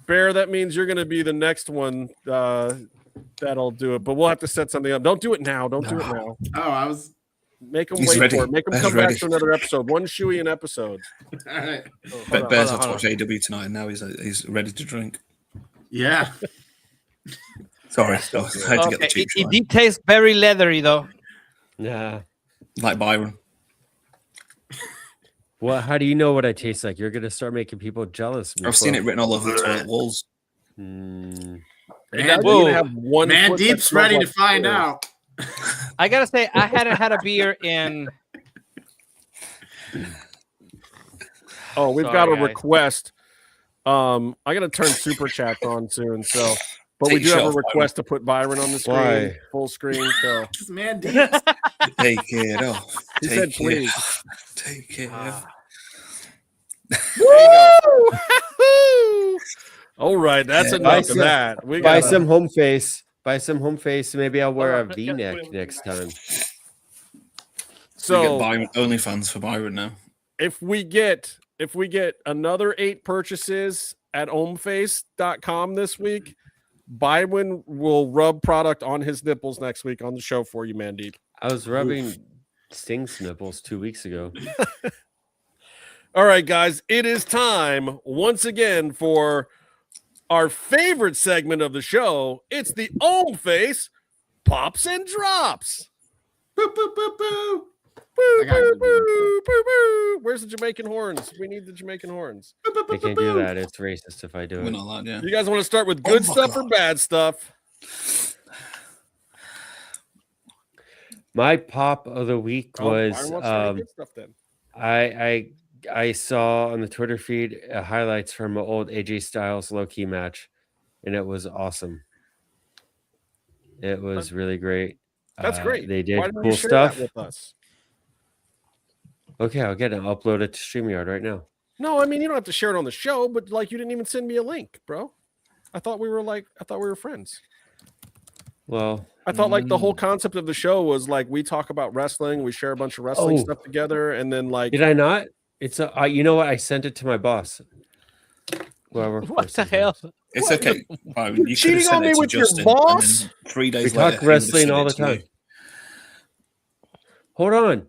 Bear, that means you're going to be the next one that'll do it. But we'll have to set something up. Don't do it now. Do it now. Oh, I was. Make them wait for it. Make them come back to another episode. One shoey an episode. All right. Bear's had to watch AEW tonight, and now he's ready to drink. Yeah. Sorry, I had to get the cheap it did taste very leathery, though. Yeah. Like Byron. Well, how do you know what I taste like? You're going to start making people jealous. I've seen it written all over the toilet walls. Man Deep's ready to find out. I got to say, I hadn't had a beer in... Oh, we've got a request. I'm going to turn Super Chat on soon, so... But we do have a request to put Byron on the screen, full screen. So, man, take it off. He said, "Please take it off." All right, that's enough of that. We buy some home face. Buy some home face. Maybe I'll wear a V-neck next time. So Byron, OnlyFans for Byron now. If we get another 8 purchases at homeface.com this week, Byron will rub product on his nipples next week on the show for you, Mandeep. I was rubbing Sting's nipples 2 weeks ago. All right, guys, it is time once again for our favorite segment of the show. It's the Home Face Pops and Drops. Boo, boo, boo, boo. Boo, boo, boo, boo, boo. Where's the Jamaican horns? We need the Jamaican horns. I can't do that. It's racist if I do it. We're not allowed, yeah. You guys want to start with good stuff or bad stuff? My pop of the week was good stuff then. I saw on the Twitter feed highlights from an old AJ Styles low-key match. and it was awesome. It was really great. That's great. They did Why didn't cool you share stuff. that with us? Okay, I'll get it. I'll upload it to StreamYard right now. No, I mean you don't have to share it on the show, but like you didn't even send me a link, bro. I thought we were friends. Well, I thought like the whole concept of the show was like we talk about wrestling, we share a bunch of wrestling stuff together, and then like did I not? It's you know what? I sent it to my boss. What the hell? It's okay. You cheating on me with your boss? 3 days we later, talk wrestling all the time. Hold on.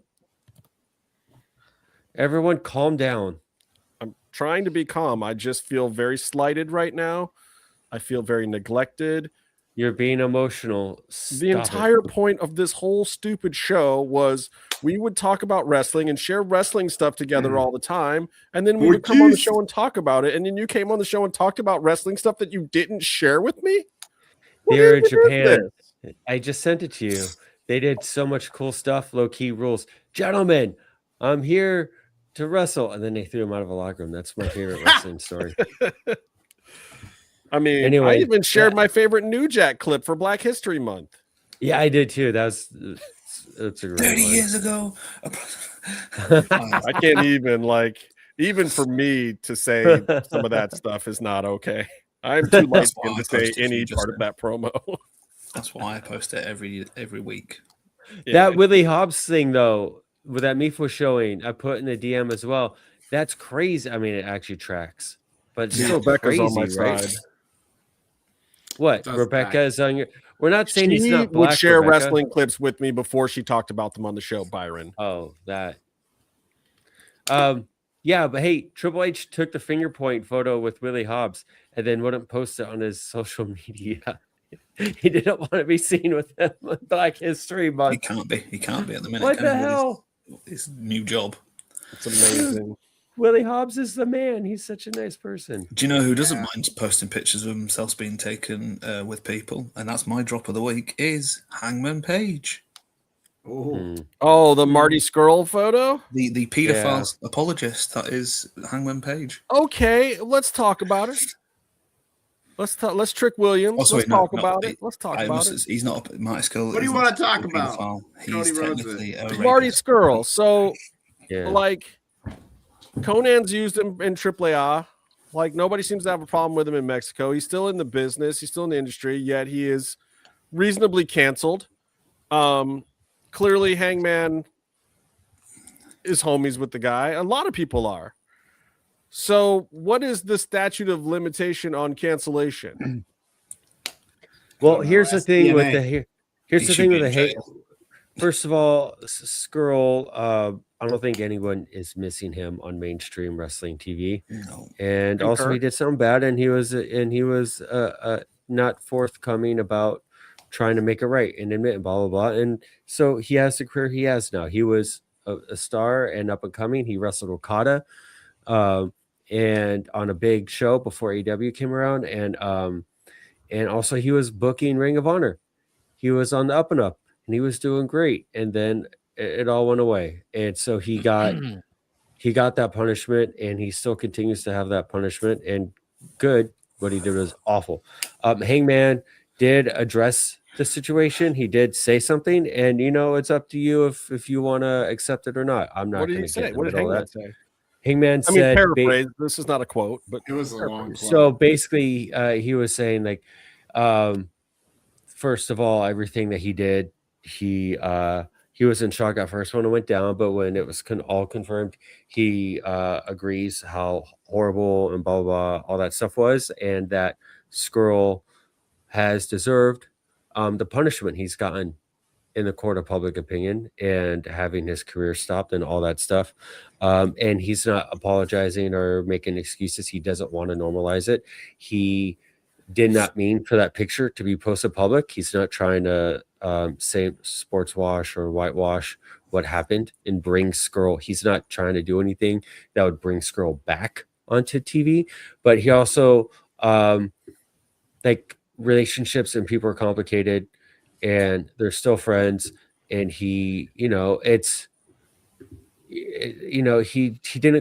Everyone calm down. I'm trying to be calm. I just feel very slighted right now. I feel very neglected. You're being emotional. The entire point of this whole stupid show was we would talk about wrestling and share wrestling stuff together all the time. And then we would come on the show and talk about it. And then you came on the show and talked about wrestling stuff that you didn't share with me. They're in Japan. I just sent it to you. They did so much cool stuff, low-key rules. Gentlemen, I'm here to wrestle. And then they threw him out of a locker room. That's my favorite wrestling story. I mean, anyway, I even shared my favorite New Jack clip for Black History Month. Yeah, I did too. That's a great 30 years ago. I can't even for me to say some of that stuff is not okay. I'm too light skinned to say any part of that promo. That's why I post it every week. That Willie Hobbs thing though, with that Meefloaf showing, I put in the DM as well. That's crazy. I mean, it actually tracks, but it's still Rebecca's crazy, on my right? side. What? Rebecca is on your. We're not saying he's not black. Would share Rebecca. wrestling clips with me before she talked about them on the show, Byron. Oh, that. Yeah, but hey, Triple H took the finger point photo with Willie Hobbs and then wouldn't post it on his social media. He didn't want to be seen with him on Black History Month. He can't be at the minute. What the hell? His new job. It's amazing. Willie Hobbs is the man. He's such a nice person. Do you know who doesn't mind posting pictures of himself being taken with people? And that's my drop of the week is Hangman Page. Oh, the Marty Skrull photo? The pedophile apologist. That is Hangman Page. Okay, let's talk about it. Let's trick Williams. Let's talk about it. He's not Marty Skrull. What do you want to talk about? He's technically Marty Skrull. So, like, Conan's used him in AAA. Like, nobody seems to have a problem with him in Mexico. He's still in the business. He's still in the industry, yet he is reasonably canceled. Clearly, Hangman is homies with the guy. A lot of people are. So, what is the statute of limitation on cancellation? Well, here's the thing with the hate. First of all, Skrull, I don't think anyone is missing him on mainstream wrestling TV. No. And also, he did something bad, and he was not forthcoming about trying to make it right and admit blah blah blah. And so he has the career he has now. He was a star and up and coming. He wrestled Okada, and on a big show before AEW came around, and also he was booking Ring of Honor. He was on the up and up, and he was doing great. And then it all went away, and so he got that punishment, and he still continues to have that punishment. And good, what he did was awful. Hangman did address the situation. He did say something, and it's up to you if you want to accept it or not. I'm not going to get into what did Hangman say? Hangman said, paraphrase. This is not a quote, but it was a long quote. So basically, he was saying like, first of all, everything that he did, he was in shock at first when it went down, but when it was all confirmed, he agrees how horrible and blah, blah, blah, all that stuff was, and that Skrull has deserved the punishment he's gotten in the court of public opinion and having his career stopped and all that stuff. And he's not apologizing or making excuses. He doesn't want to normalize it. He did not mean for that picture to be posted public. He's not trying to say sports wash or whitewash what happened and bring Skrull. He's not trying to do anything that would bring Skrull back onto TV. But he also, like, relationships and people are complicated, and they're still friends. And he, he didn't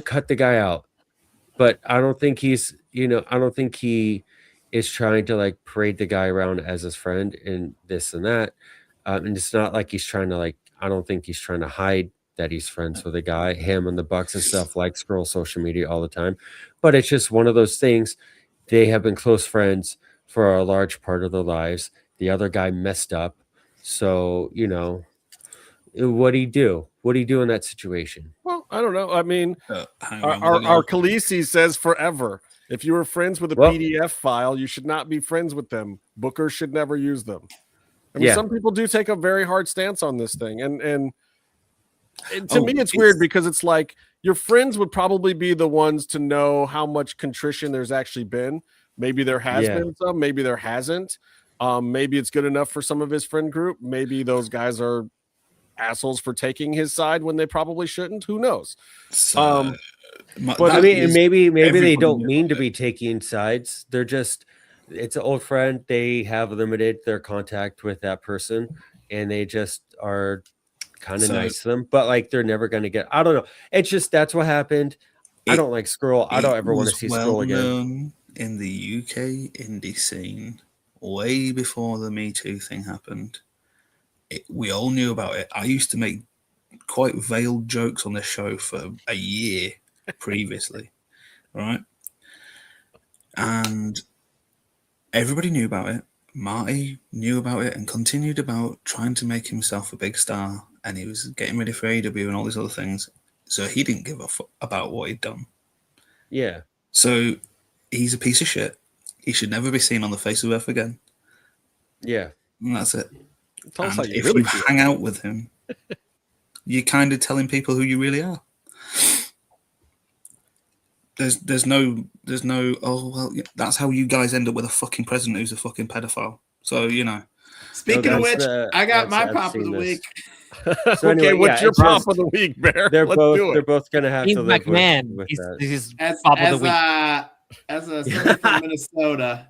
cut the guy out, but I don't think he's, I don't think he is trying to like parade the guy around as his friend and this and that. And it's not like he's trying to like, I don't think he's trying to hide that he's friends with a guy. Him and the Bucks and stuff like scroll social media all the time. But it's just one of those things. They have been close friends for a large part of their lives. The other guy messed up. So, you know, what do you do? What do you do in that situation? Well, I don't know. I mean, our Khaleesi says forever. If you were friends with a PDF file, you should not be friends with them. Bookers should never use them. I mean, some people do take a very hard stance on this thing. And to me, it's weird because it's like your friends would probably be the ones to know how much contrition there's actually been. Maybe there has been some, maybe there hasn't. Maybe it's good enough for some of his friend group. Maybe those guys are assholes for taking his side when they probably shouldn't. Who knows? But I mean, maybe they don't mean to be taking sides. They're just, it's an old friend. They have limited their contact with that person, and they just are kind of nice to them. But like, they're never going to get. I don't know. It's just that's what happened. I don't like Skrull. I don't ever want to see Skrull again. In the UK indie scene, way before the Me Too thing happened, we all knew about it. I used to make quite veiled jokes on this show for a year previously, right? And everybody knew about it. Marty knew about it and continued about trying to make himself a big star, and he was getting ready for AEW and all these other things. So he didn't give a fuck about what he'd done. Yeah. So he's a piece of shit. He should never be seen on the face of earth again. Yeah. And that's it. And like if you hang out with him, you're kind of telling people who you really are. There's no oh well, that's how you guys end up with a fucking president who's a fucking pedophile. So you know. Speaking of which, I got my pop of the week. So anyway, okay, what's your pop of the week, Bear? They're both gonna have to live with that. This is as pop of the week. As a somebody from Minnesota,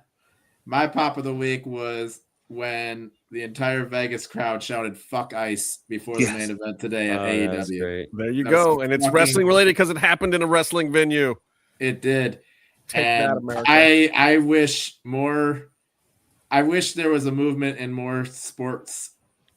my pop of the week was when the entire Vegas crowd shouted "fuck Ice" before the main event today at AEW. There you go, and it's wrestling related because it happened in a wrestling venue. It did. Take that, America. I wish more. I wish there was a movement in more sports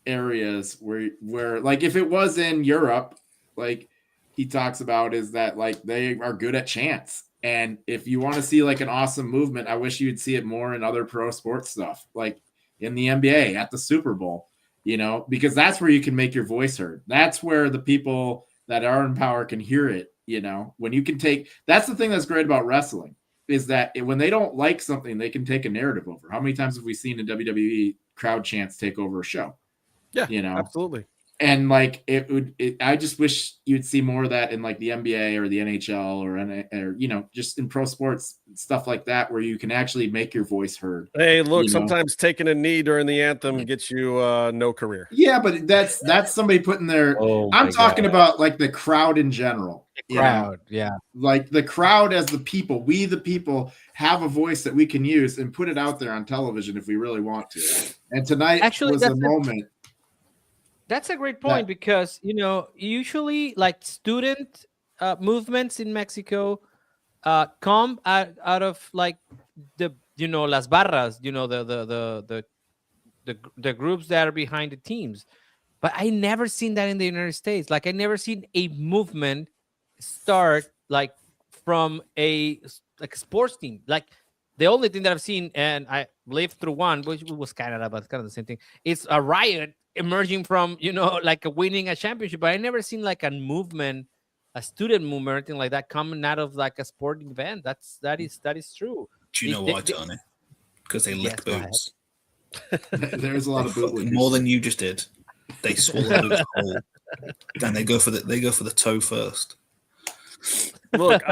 areas where like if it was in Europe, like he talks about, is that like they are good at chants. And if you want to see like an awesome movement, I wish you'd see it more in other pro sports stuff, like in the NBA at the Super Bowl, you know, because that's where you can make your voice heard. That's where the people that are in power can hear it. You know, when you can take, that's the thing that's great about wrestling, is that when they don't like something, they can take a narrative over. How many times have we seen a WWE crowd chants take over a show? Yeah, you know, absolutely. And like I just wish you'd see more of that in like the NBA or the NHL or you know, just in pro sports, stuff like that, where you can actually make your voice heard. Hey, look, sometimes taking a knee during the anthem gets you no career. Yeah, but that's somebody putting their. I'm talking about like the crowd in general. The crowd, yeah, like the crowd as the people. We the people have a voice that we can use and put it out there on television if we really want to. And tonight was a moment. That's a great point because, you know, usually like student movements in Mexico come out of like the, you know, las barras, you know, the groups that are behind the teams. But I never seen that in the United States. Like I never seen a movement start like from a sports team. Like the only thing that I've seen, and I lived through one, which was Canada, but it's kind of the same thing. It's a riot emerging from, you know, like winning a championship, but I never seen like a movement, a student movement, or anything like that coming out of like a sporting event. That is true. Do you know why, Tony? Because they lick boots. There's a lot of boot more than you just did. They swallow boots whole. Then they go for the toe first. Look,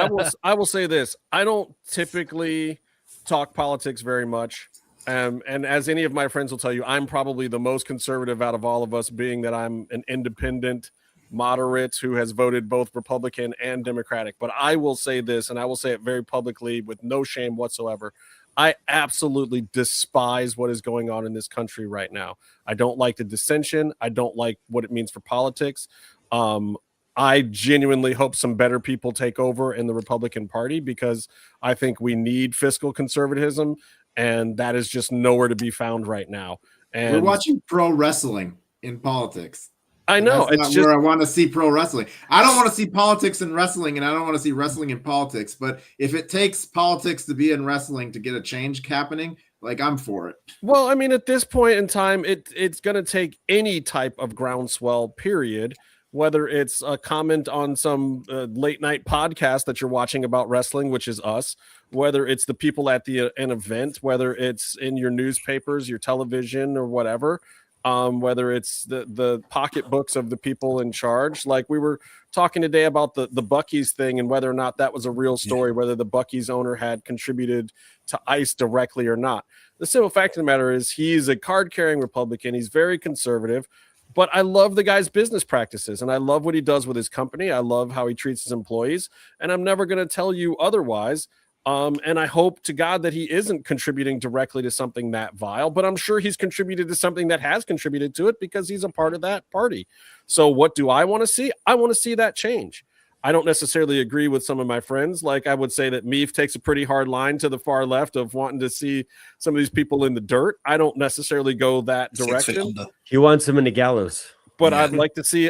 I will say this. I don't typically talk politics very much. And as any of my friends will tell you, I'm probably the most conservative out of all of us, being that I'm an independent moderate who has voted both Republican and Democratic. But I will say this, and I will say it very publicly with no shame whatsoever. I absolutely despise what is going on in this country right now. I don't like the dissension. I don't like what it means for politics. I genuinely hope some better people take over in the Republican Party, because I think we need fiscal conservatism. and that is just nowhere to be found right now. And we're watching pro wrestling in politics. I know it's just where I want to see pro wrestling. I don't want to see politics in wrestling, and I don't want to see wrestling in politics. But if it takes politics to be in wrestling to get a change happening, like, I'm for it. Well, I mean, at this point in time, it's going to take any type of groundswell, period. Whether it's a comment on some late night podcast that you're watching about wrestling, which is us, whether it's the people at an event, whether it's in your newspapers, your television, or whatever. Whether it's the pocketbooks of the people in charge. Like we were talking today about the Buc-ee's thing and whether or not that was a real story, whether the Buc-ee's owner had contributed to ICE directly or not. The simple fact of the matter is he's a card-carrying Republican. He's very conservative, but I love the guy's business practices, and I love what he does with his company. I love how he treats his employees, and I'm never going to tell you otherwise. And I hope to God that he isn't contributing directly to something that vile, but I'm sure he's contributed to something that has contributed to it because he's a part of that party. So what do I want to see? I want to see that change. I don't necessarily agree with some of my friends. Like I would say that Meef takes a pretty hard line to the far left of wanting to see some of these people in the dirt. I don't necessarily go that direction. He wants them in the gallows. But I'd like to see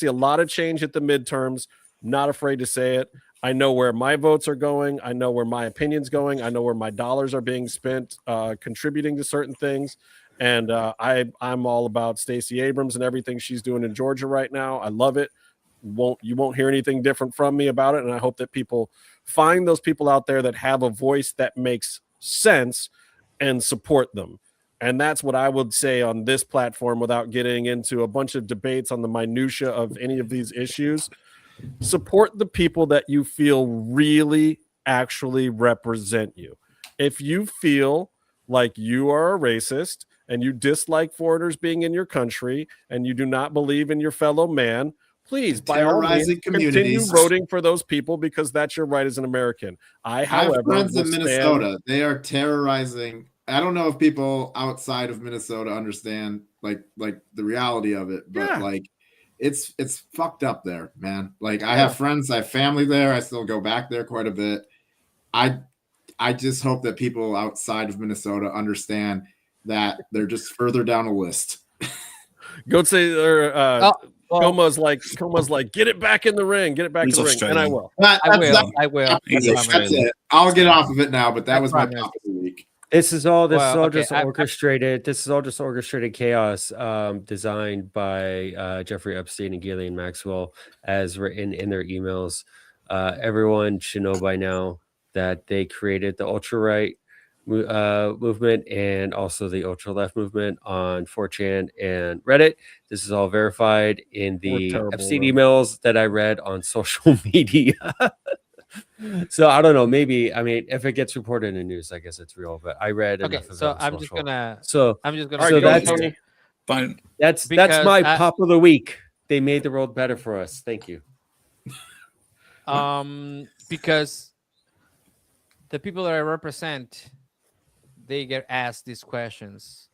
a lot of change at the midterms. Not afraid to say it. I know where my votes are going. I know where my opinion's going. I know where my dollars are being spent contributing to certain things. And I'm all about Stacey Abrams and everything she's doing in Georgia right now. I love it. You won't hear anything different from me about it. And I hope that people find those people out there that have a voice that makes sense and support them. And that's what I would say on this platform without getting into a bunch of debates on the minutia of any of these issues. Support the people that you feel really actually represent you. If you feel like you are a racist and you dislike foreigners being in your country and you do not believe in your fellow man, please, by all means, continue voting for those people because that's your right as an American. I have friends in Minnesota. They are terrorizing. I don't know if people outside of Minnesota understand like the reality of it, but it's fucked up there, man. Like I have friends, I have family there. I still go back there quite a bit. I just hope that people outside of Minnesota understand that they're just further down a list. Go say Coma's like, get it back in the ring, get it back in the ring, and I will. I will. That's it. I'll get off of it now, but that was my pop of the week. This is all just orchestrated. This is all just orchestrated chaos designed by Jeffrey Epstein and Ghislaine Maxwell, as written in their emails. Everyone should know by now that they created the ultra-right movement and also the ultra-left movement on 4chan and Reddit. This is all verified in the Epstein emails that I read on social media. So I don't know. Maybe if it gets reported in the news, I guess it's real. But I read. Okay, so I'm just gonna. So that's my pop of the week. They made the world better for us. Thank you. Because the people that I represent, they get asked these questions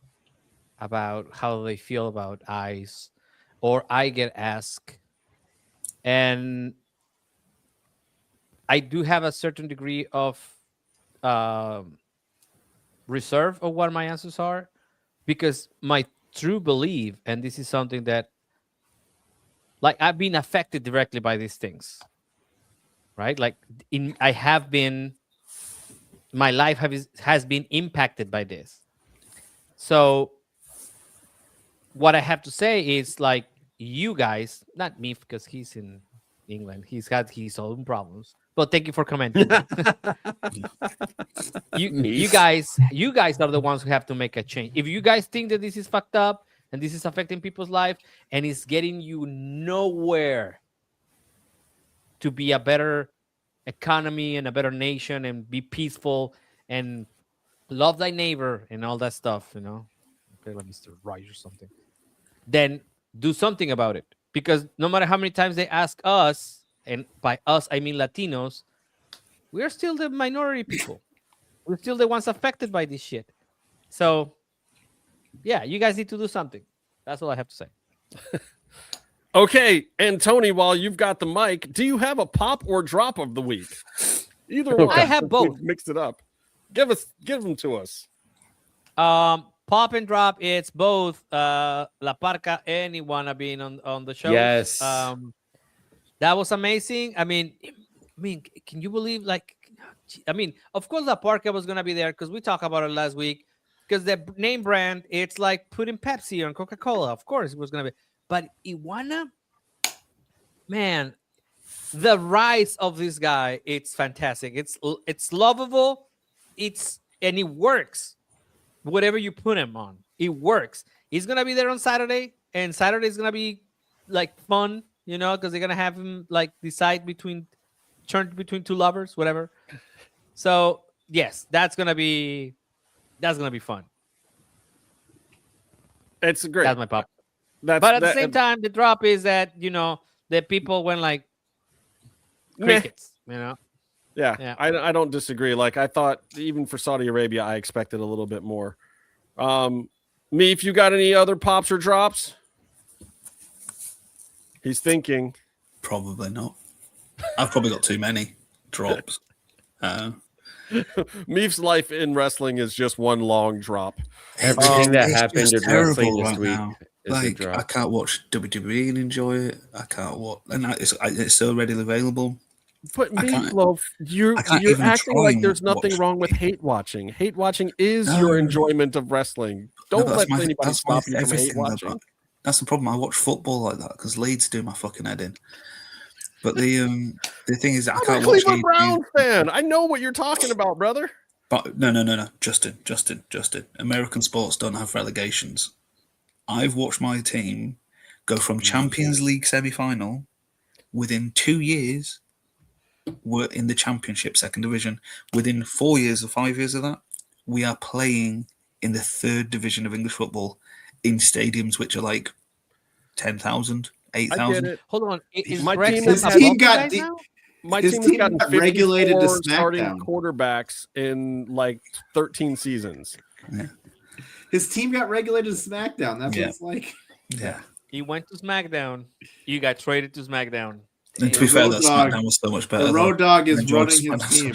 about how they feel about ICE, or I get asked, and I do have a certain degree of reserve of what my answers are, because my true belief, and this is something that, like, I've been affected directly by these things, right? Like, my life has been impacted by this. So what I have to say is, like, you guys, not me, because he's in England, he's got his own problems. But thank you for commenting. you guys are the ones who have to make a change. If you guys think that this is fucked up and this is affecting people's life and it's getting you nowhere to be a better economy and a better nation and be peaceful and love thy neighbor and all that stuff, okay, like Mr. Right or something, then do something about it. Because no matter how many times they ask us, and by us, I mean Latinos, we are still the minority people. We're still the ones affected by this shit. So, yeah, you guys need to do something. That's all I have to say. Okay, and Tony, while you've got the mic, do you have a pop or drop of the week? Either one. I have both. Mixed it up. Give them to us. Pop and drop. It's both La Parca and Iguana being on the show. Yes. That was amazing. I mean, can you believe? Of course, La Parca was gonna be there because we talked about it last week. Because the name brand, it's like putting Pepsi on Coca-Cola. Of course, it was gonna be. But Iguana, man, the rise of this guy, it's fantastic. It's lovable. And it works. Whatever you put him on, it works. He's gonna be there on Saturday, and Saturday is gonna be like fun, because they're gonna have him like decide turn between two lovers, whatever. So yes, that's gonna be fun. It's great. That's my pop. But at the same time, the drop is that the people went like crickets. Yeah. I don't disagree. Like I thought, even for Saudi Arabia, I expected a little bit more. Me, if you got any other pops or drops? He's thinking. Probably not. I've probably got too many drops. Meef's life in wrestling is just one long drop. Everything that happened in wrestling this week. Like I can't watch WWE and enjoy it. I can't watch, and it's so readily available. But Meefloaf, you're acting like there's nothing wrong with hate watching. Hate watching is your enjoyment of wrestling. Don't let anybody stop you from hate watching. That's the problem. I watch football like that because Leeds do my fucking head in. But the thing is, I can't watch. I'm a Cleveland Browns fan. I know what you're talking about, brother. But no, Justin. American sports don't have relegations. I've watched my team go from Champions League semi-final within 2 years. We're in the Championship second division. Within 4 years or 5 years of that, we are playing in the third division of English football in stadiums which are like 10,000, 8,000. Hold on. My team got regulated to starting quarterbacks in like 13 seasons. Yeah. His team got regulated to SmackDown. That's what it's like. Yeah. He went to SmackDown. You got traded to SmackDown. And to be fair, that SmackDown was so much better. The Road Dogg is running his team.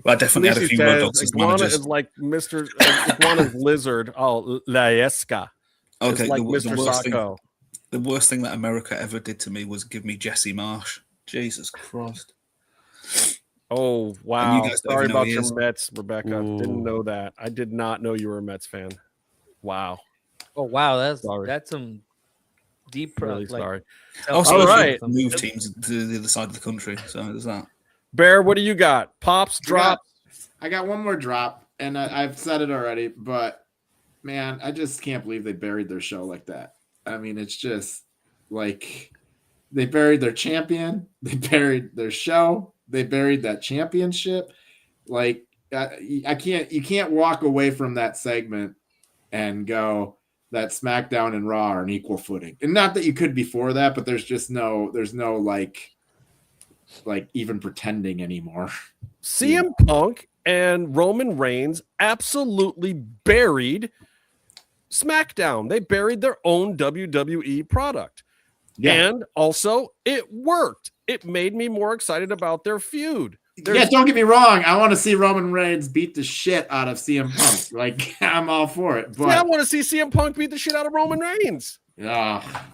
Well, I definitely had a few Road Dogs as Iguana managers. is like Mr. Iguana's lizard. Oh, Laesca. Okay, it's like Mr. Sacco. The worst thing that America ever did to me was give me Jesse Marsh. Jesus Christ. Oh, wow. Sorry about your is. Mets, Rebecca. Ooh. Didn't know that. I did not know you were a Mets fan. Wow. Oh, wow. That's some deep. Really sorry. Also, all right. Move teams to the other side of the country. So there's that. Bear, what do you got? Pops, drops? I got one more drop, and I've said it already, but man, I just can't believe they buried their show like that. I mean, it's just like they buried their champion, they buried their show, they buried that championship. Like you can't walk away from that segment and go that SmackDown and Raw are an equal footing. And not that you could before that, but there's no like even pretending anymore. CM Punk and Roman Reigns absolutely buried SmackDown. They buried their own WWE product. Yeah. And also, it worked. It made me more excited about their feud. Don't get me wrong. I want to see Roman Reigns beat the shit out of CM Punk. Like, I'm all for it. But I want to see CM Punk beat the shit out of Roman Reigns.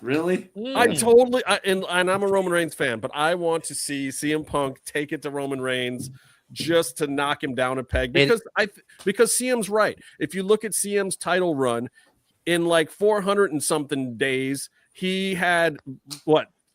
Really? And I'm a Roman Reigns fan, but I want to see CM Punk take it to Roman Reigns just to knock him down a peg because CM's right. If you look at CM's title run in like 400 and something days, he had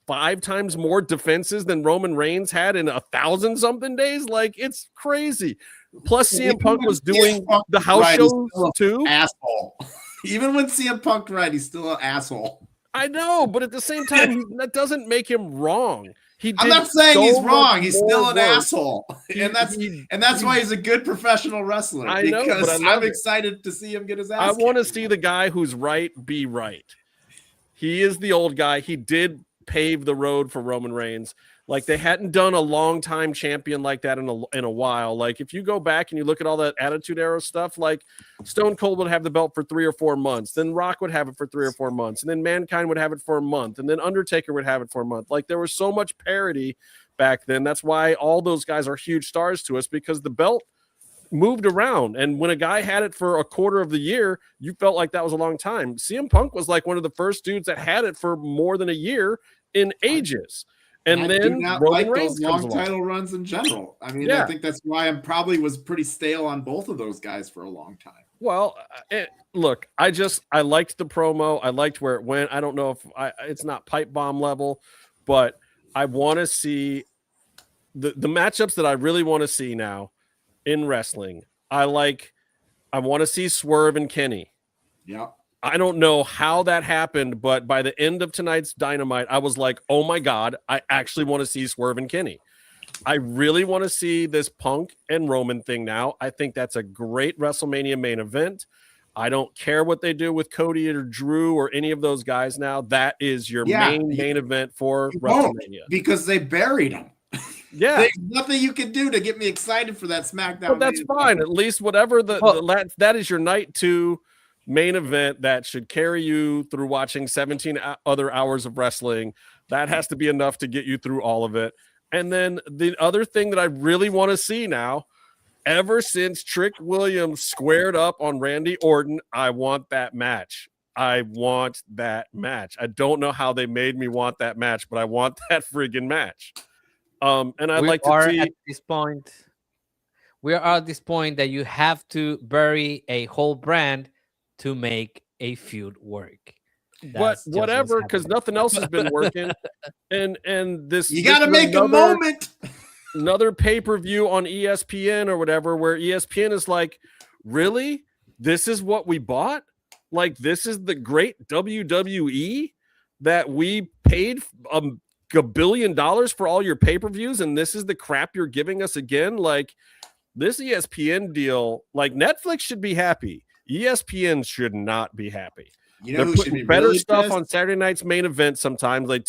5 times more defenses than Roman Reigns had in 1,000 something days. Like, it's crazy. Plus, CM Punk was doing the house shows too. Asshole. Even when CM Punk he's still an asshole. I know, but at the same time, that doesn't make him wrong. I'm not saying he's wrong. He's still an asshole, and that's why he's a good professional wrestler. I know, because I'm excited to see him get his ass. I want to see the guy who's right be right. He is the old guy. He did pave the road for Roman Reigns. Like, they hadn't done a long time champion like that in a while. Like, if you go back and you look at all that Attitude Era stuff, like Stone Cold would have the belt for 3 or 4 months, then Rock would have it for 3 or 4 months, and then Mankind would have it for a month, and then Undertaker would have it for a month. Like, there was so much parity back then. That's why all those guys are huge stars to us, because the belt moved around. And when a guy had it for a quarter of the year, you felt like that was a long time. CM Punk was like one of the first dudes that had it for more than a year in ages. And then Roman Reigns those long title runs in general. I mean, I think that's why I probably was pretty stale on both of those guys for a long time. Well, look, I liked the promo. I liked where it went. I don't know if it's not pipe bomb level, but I want to see the matchups that I really want to see now in wrestling. I want to see Swerve and Kenny. Yeah. I don't know how that happened, but by the end of tonight's Dynamite, I was like, oh my God, I actually want to see Swerve and Kenny. I really want to see this Punk and Roman thing now. I think that's a great WrestleMania main event. I don't care what they do with Cody or Drew or any of those guys now. That is your main event for WrestleMania. Because they buried him. Yeah. There's nothing you can do to get me excited for that SmackDown. But that's fine. At least whatever that is your night 2 main event that should carry you through watching 17 other hours of wrestling. That has to be enough to get you through all of it. And then the other thing that I really want to see now, ever since Trick Williams squared up on Randy Orton, I want that match. I want that match. I don't know how they made me want that match, but I want that friggin' match. And I'd like to see at this point. We are at this point that you have to bury a whole brand to make a feud work. But whatever, because nothing else has been working. and this you got to make a moment. Another pay-per-view on ESPN or whatever, where ESPN is like, really? This is what we bought? Like, this is the great WWE that we paid $1 billion for all your pay-per-views, and this is the crap you're giving us again? Like, this ESPN deal, like, Netflix should be happy. ESPN should not be happy. You know, they're putting better stuff on Saturday night's main event sometimes. They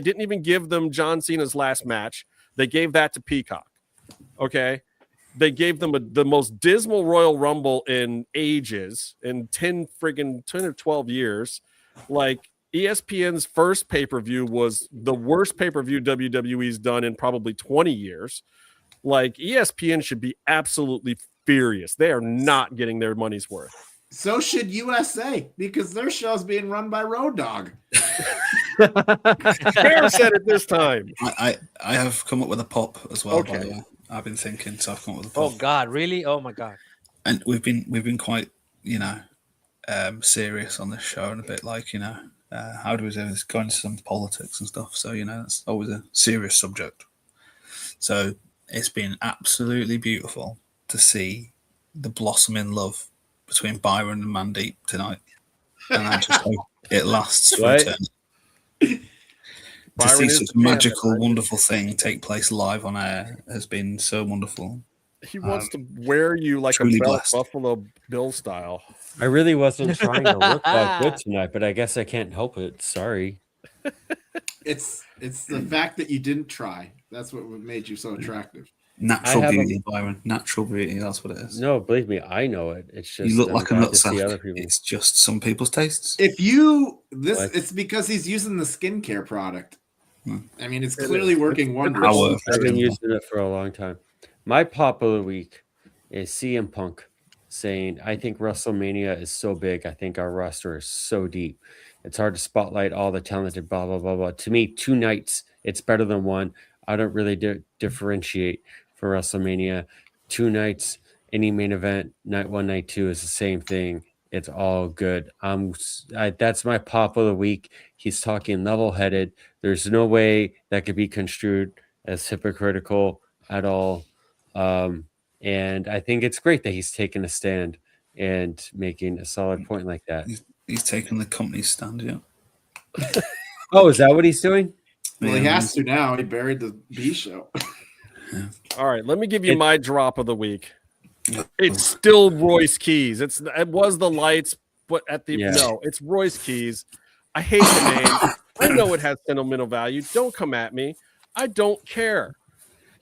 didn't even give them John Cena's last match. They gave that to Peacock. Okay. They gave them the most dismal Royal Rumble in ages, in 10 or 12 years. Like, ESPN's first pay-per-view was the worst pay-per-view WWE's done in probably 20 years. Like, ESPN should be absolutely furious. They are not getting their money's worth. So should USA, because their show's being run by Road Dogg. Bear said it this time. I have come up with a pop as well. Okay. I've been thinking, so I've come up with a pop. Oh God, really? Oh my God. And we've been quite, serious on this show, and a bit like, how do we do this? Go into some politics and stuff. So, that's always a serious subject. So it's been absolutely beautiful to see the blossoming love between Byron and Mandeep tonight. And I just hope it lasts for eternity. To see such a magical, wonderful thing take place live on air has been so wonderful. He wants to wear you like a belt, Buffalo Bill style. I really wasn't trying to look that good tonight, but I guess I can't help it. Sorry. It's the fact that you didn't try. That's what made you so attractive. Natural beauty, Byron. Natural beauty. That's what it is. No, believe me, I know it. It's just you look like a nutsack. It's just some people's tastes. It's because he's using the skincare product. I mean, it's clearly working wonders. I've been using it for a long time. My pop of the week is CM Punk saying, I think WrestleMania is so big. I think our roster is so deep. It's hard to spotlight all the talented blah, blah, blah, blah. To me, 2 nights, it's better than 1. I don't really differentiate for WrestleMania. 2 nights, any main event, night 1, night 2 is the same thing. It's all good. That's my pop of the week. He's talking level-headed. There's no way that could be construed as hypocritical at all. And I think it's great that he's taking a stand and making a solid point like that. He's taking the company's stand, yeah. Oh, is that what he's doing? Well, he has to now. He buried the B show. All right, let me give you my drop of the week. It's still Royce Keys. It was the lights, but it's Royce Keys. I hate the name. I know it has sentimental value. Don't come at me. I don't care.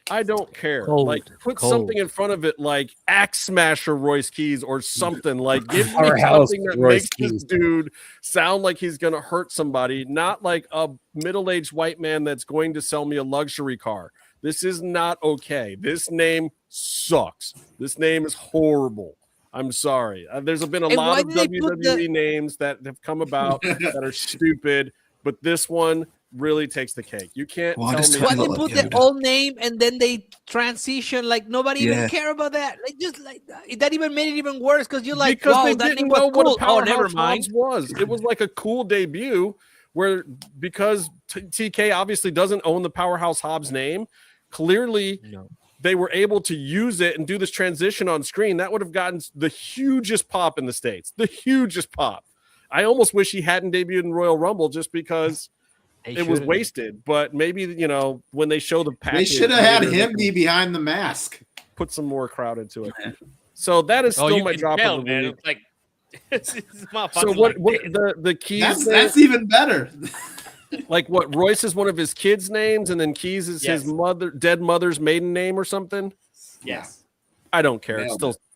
Put something in front of it, like Axe Smasher Royce Keys or something. Like, give me something that makes this dude sound like he's gonna hurt somebody, not like a middle-aged white man that's going to sell me a luxury car. This is not okay. This name sucks. This name is horrible. I'm sorry. There's been a And lot why of did they put WWE names that have come about that are stupid, but this one really takes the cake. You can't tell me. Why they put the old name and then they transition like nobody even care about that? Like just like that even made it even worse because you're like, because wow, they that didn't name was know cool. what a powerhouse never mind. Hobbs was. It was like a cool debut where because TK obviously doesn't own the Powerhouse Hobbs name, clearly they were able to use it and do this transition on screen. That would have gotten the hugest pop in the States. The hugest pop. I almost wish he hadn't debuted in Royal Rumble just because it was wasted. But maybe, when they show the package, they should have had him be behind the mask. Put some more crowd into it. So that is still my drop of the week. It's like, so what the keys? That's even better. Like what? Royce is one of his kids' names, and then Keys is his dead mother's maiden name or something. Yes. I don't care.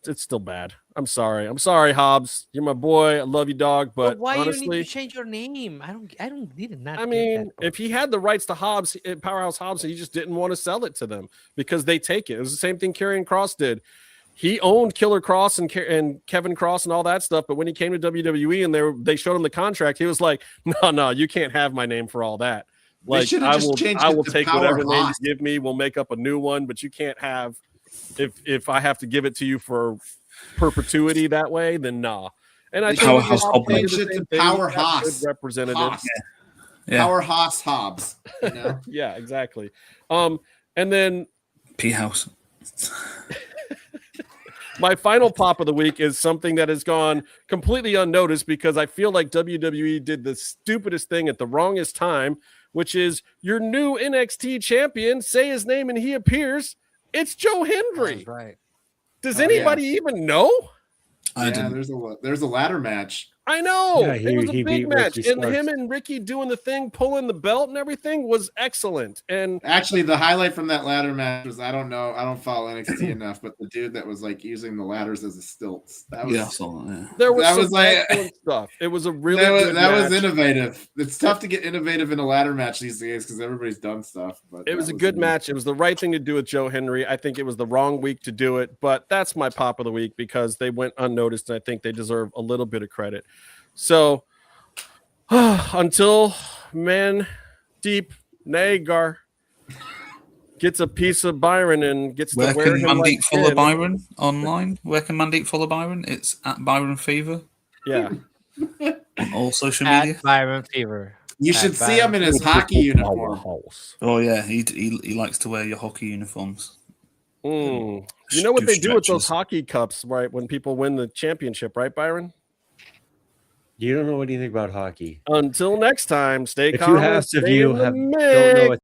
It's still bad. I'm sorry, Hobbs. You're my boy. I love you, dog. But why honestly, you need to change your name? I don't need it. I mean, if he had the rights to Hobbs, Powerhouse Hobbs, he just didn't want to sell it to them because they take it. It was the same thing Karrion Kross did. He owned Killer Kross and Kevin Kross and all that stuff, but when he came to WWE and they showed him the contract, he was like, "No, you can't have my name for all that. Like, I will take whatever name you give me. We'll make up a new one, but you can't have if I have to give it to you for perpetuity that way, then nah." And I think Powerhouse representative, Powerhouse Hobbs. Yeah, exactly. And then P House. My final pop of the week is something that has gone completely unnoticed because I feel like WWE did the stupidest thing at the wrongest time, which is your new NXT champion. Say his name and he appears. It's Joe Hendry. That's right. Does anybody even know? There's a ladder match. I know. Yeah, it was a big match. Ricky And Starks. him and Ricky doing the thing, pulling the belt and everything was excellent. And actually, the highlight from that ladder match was I don't follow NXT enough, but the dude that was like using the ladders as a stilts. That was there was some excellent stuff. It was a really good that match. was innovative. It's tough to get innovative in a ladder match these days because everybody's done stuff. But it was a good match. It was the right thing to do with Joe Hendry. I think it was the wrong week to do it, but that's my pop of the week because they went unnoticed, and I think they deserve a little bit of credit. So until Man Deep Nagar gets a piece of Byron and gets to wear him Mandeep follow Byron online? Where can Mandeep follow Byron? It's at Byron Fever. Yeah. On all social media. At Byron Fever. You should see him in his hockey uniform. Oh yeah, he likes to wear your hockey uniforms. You know what they do with those hockey cups, right? When people win the championship, right, Byron? You don't know anything about hockey. Until next time, stay If calm. you have, if you have, don't know